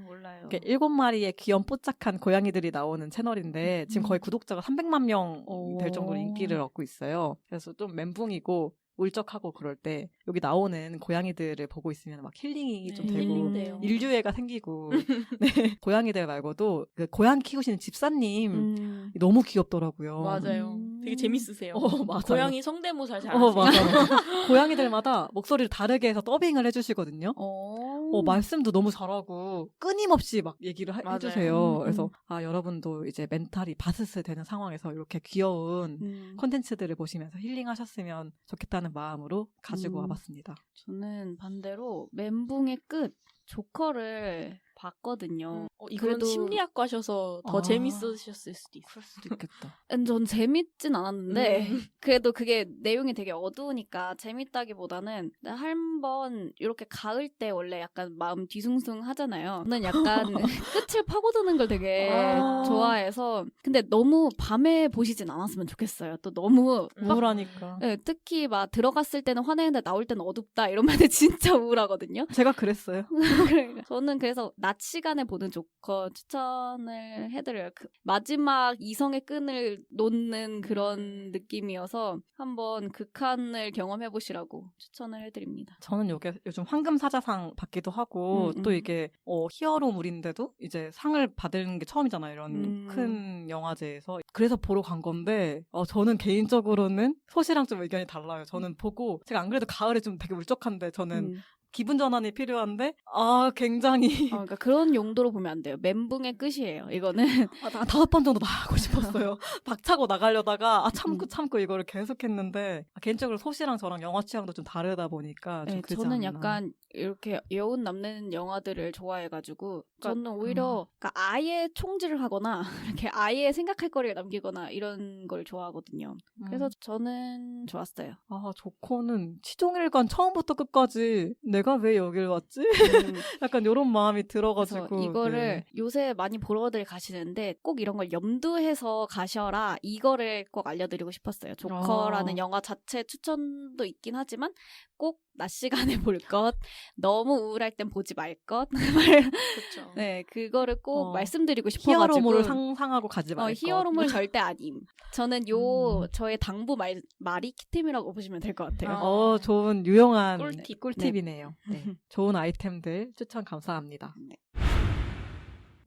몰라요. 이렇게 7마리의 귀염 뽀짝한 고양이들이 나오는 채널인데 지금 거의 구독자가 300만 명 될 정도로 인기를 얻고 있어요. 그래서 좀 멘붕이고 울적하고 그럴 때 여기 나오는 고양이들을 보고 있으면 막 힐링이 좀 되고 힐링돼요. 인류애가 생기고 네. 고양이들 말고도 그 고양이 키우시는 집사님 너무 귀엽더라고요. 맞아요. 되게 재밌으세요. 맞아요. 고양이 성대모사 잘하세요. 맞아요. 고양이들마다 목소리를 다르게 해서 더빙을 해주시거든요. 말씀도 너무 잘하고 끊임없이 막 얘기를 맞아요. 해주세요. 그래서 여러분도 이제 멘탈이 바스스 되는 상황에서 이렇게 귀여운 콘텐츠들을 보시면서 힐링하셨으면 좋겠다는 마음으로 가지고 와봤습니다. 저는 반대로 멘붕의 끝 조커를 봤거든요. 이건 그래도- 심리학과셔서 더 아. 재밌으셨을 수도 있어요. 그럴 수도 있겠다. 전 재밌진 않았는데 음. 그래도 그게 내용이 되게 어두우니까 재밌다기보다는 한번 이렇게 가을 때 원래 약간 마음 뒤숭숭 하잖아요. 저는 약간 끝을 파고드는 걸 되게 아. 좋아해서 근데 너무 밤에 보시진 않았으면 좋겠어요. 또 너무 우울하니까. 네, 특히 막 들어갔을 때는 화내는데 나올 때는 어둡다 이러면 진짜 우울하거든요. 제가 그랬어요. 그러니까 저는 그래서 낮 시간에 보는 조커 추천을 해드려요. 그 마지막 이성의 끈을 놓는 그런 느낌이어서 한번 극한을 경험해보시라고 추천을 해드립니다. 저는 요게 요즘 황금사자상 받기도 하고 또 이게 히어로물인데도 이제 상을 받은 게 처음이잖아요. 이런 큰 영화제에서. 그래서 보러 간 건데 저는 개인적으로는 소시랑 좀 의견이 달라요. 저는 보고 제가 안 그래도 가을에 좀 되게 울적한데 저는 기분 전환이 필요한데 굉장히 그러니까 그런 용도로 보면 안 돼요. 멘붕의 끝이에요. 이거는 나 5번 정도 나가고 싶었어요. 박차고 나가려다가 참고 이거를 계속했는데 개인적으로 소시랑 저랑 영화 취향도 좀 다르다 보니까 좀 네, 그러지 저는 않나. 약간 이렇게 여운 남는 영화들을 좋아해가지고 저는 오히려 그러니까 아예 총질을 하거나 이렇게 아예 생각할 거리를 남기거나 이런 걸 좋아하거든요. 그래서 저는 좋았어요. 조커는 시종일관 처음부터 끝까지 내가 왜 여길 왔지? 약간 이런 마음이 들어가지고 그래서 이거를 네. 요새 많이 보러들 가시는데 꼭 이런 걸 염두해서 가셔라 이거를 꼭 알려드리고 싶었어요. 조커라는 영화 자체 추천도 있긴 하지만 꼭 낮 시간에 볼 것, 너무 우울할 땐 보지 말 것. 그렇죠. 네, 그거를 꼭 말씀드리고 싶어가지고 히어로물을 상상하고 가지 말고 히어로물 절대 아님. 저는 저의 당부 말이 키템이라고 보시면 될 것 같아요. 좋은 유용한 꿀팁. 꿀팁이네요. 네. 좋은 아이템들 추천 감사합니다. 네.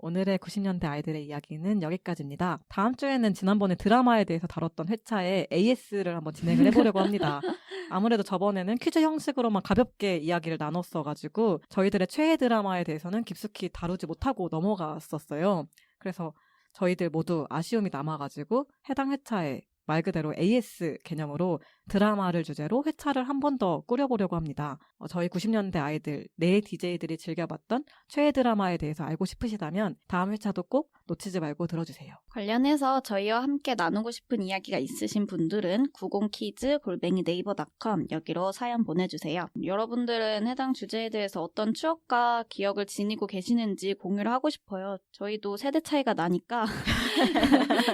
오늘의 90년대 아이들의 이야기는 여기까지입니다. 다음 주에는 지난번에 드라마에 대해서 다뤘던 회차에 AS를 한번 진행을 해보려고 합니다. 아무래도 저번에는 퀴즈 형식으로만 가볍게 이야기를 나눴어가지고 저희들의 최애 드라마에 대해서는 깊숙이 다루지 못하고 넘어갔었어요. 그래서 저희들 모두 아쉬움이 남아가지고 해당 회차에 말 그대로 AS 개념으로 드라마를 주제로 회차를 한 번 더 꾸려보려고 합니다. 저희 90년대 아이들, 네 DJ들이 즐겨봤던 최애 드라마에 대해서 알고 싶으시다면 다음 회차도 꼭 놓치지 말고 들어주세요. 관련해서 저희와 함께 나누고 싶은 이야기가 있으신 분들은 90kids@naver.com 여기로 사연 보내주세요. 여러분들은 해당 주제에 대해서 어떤 추억과 기억을 지니고 계시는지 공유를 하고 싶어요. 저희도 세대 차이가 나니까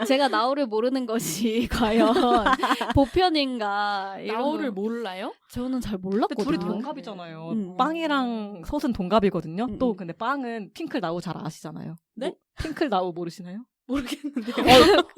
제가 나우를 모르는 것이 과연 보편인가 이런 나우를 거. 몰라요? 저는 잘 근데 몰랐거든요. 둘이 동갑이잖아요. 빵이랑 솥은 동갑이거든요. 또 근데 빵은 핑클 나우 잘 아시잖아요. 네? 핑클 나우 모르시나요? 모르겠는데요.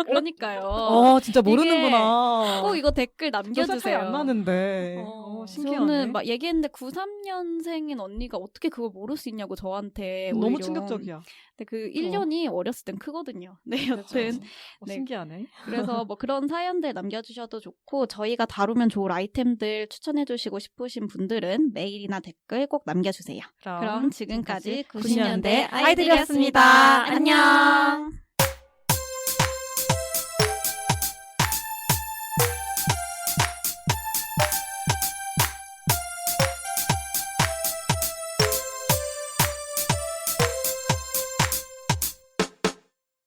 그러니까요. 진짜 모르는구나. 꼭 이거 댓글 몇 살 차이 남겨주세요. 안 나는데. 신기하네. 저는 막 얘기했는데 93년생인 언니가 어떻게 그걸 모를 수 있냐고 저한테 너무 오히려. 충격적이야. 근데 그 1년이 어렸을 땐 크거든요. 네, 여튼 네. 신기하네. 그래서 뭐 그런 사연들 남겨주셔도 좋고 저희가 다루면 좋을 아이템들 추천해주시고 싶으신 분들은 메일이나 댓글 꼭 남겨주세요. 그럼 지금까지 90년대 아이들이었습니다. 안녕.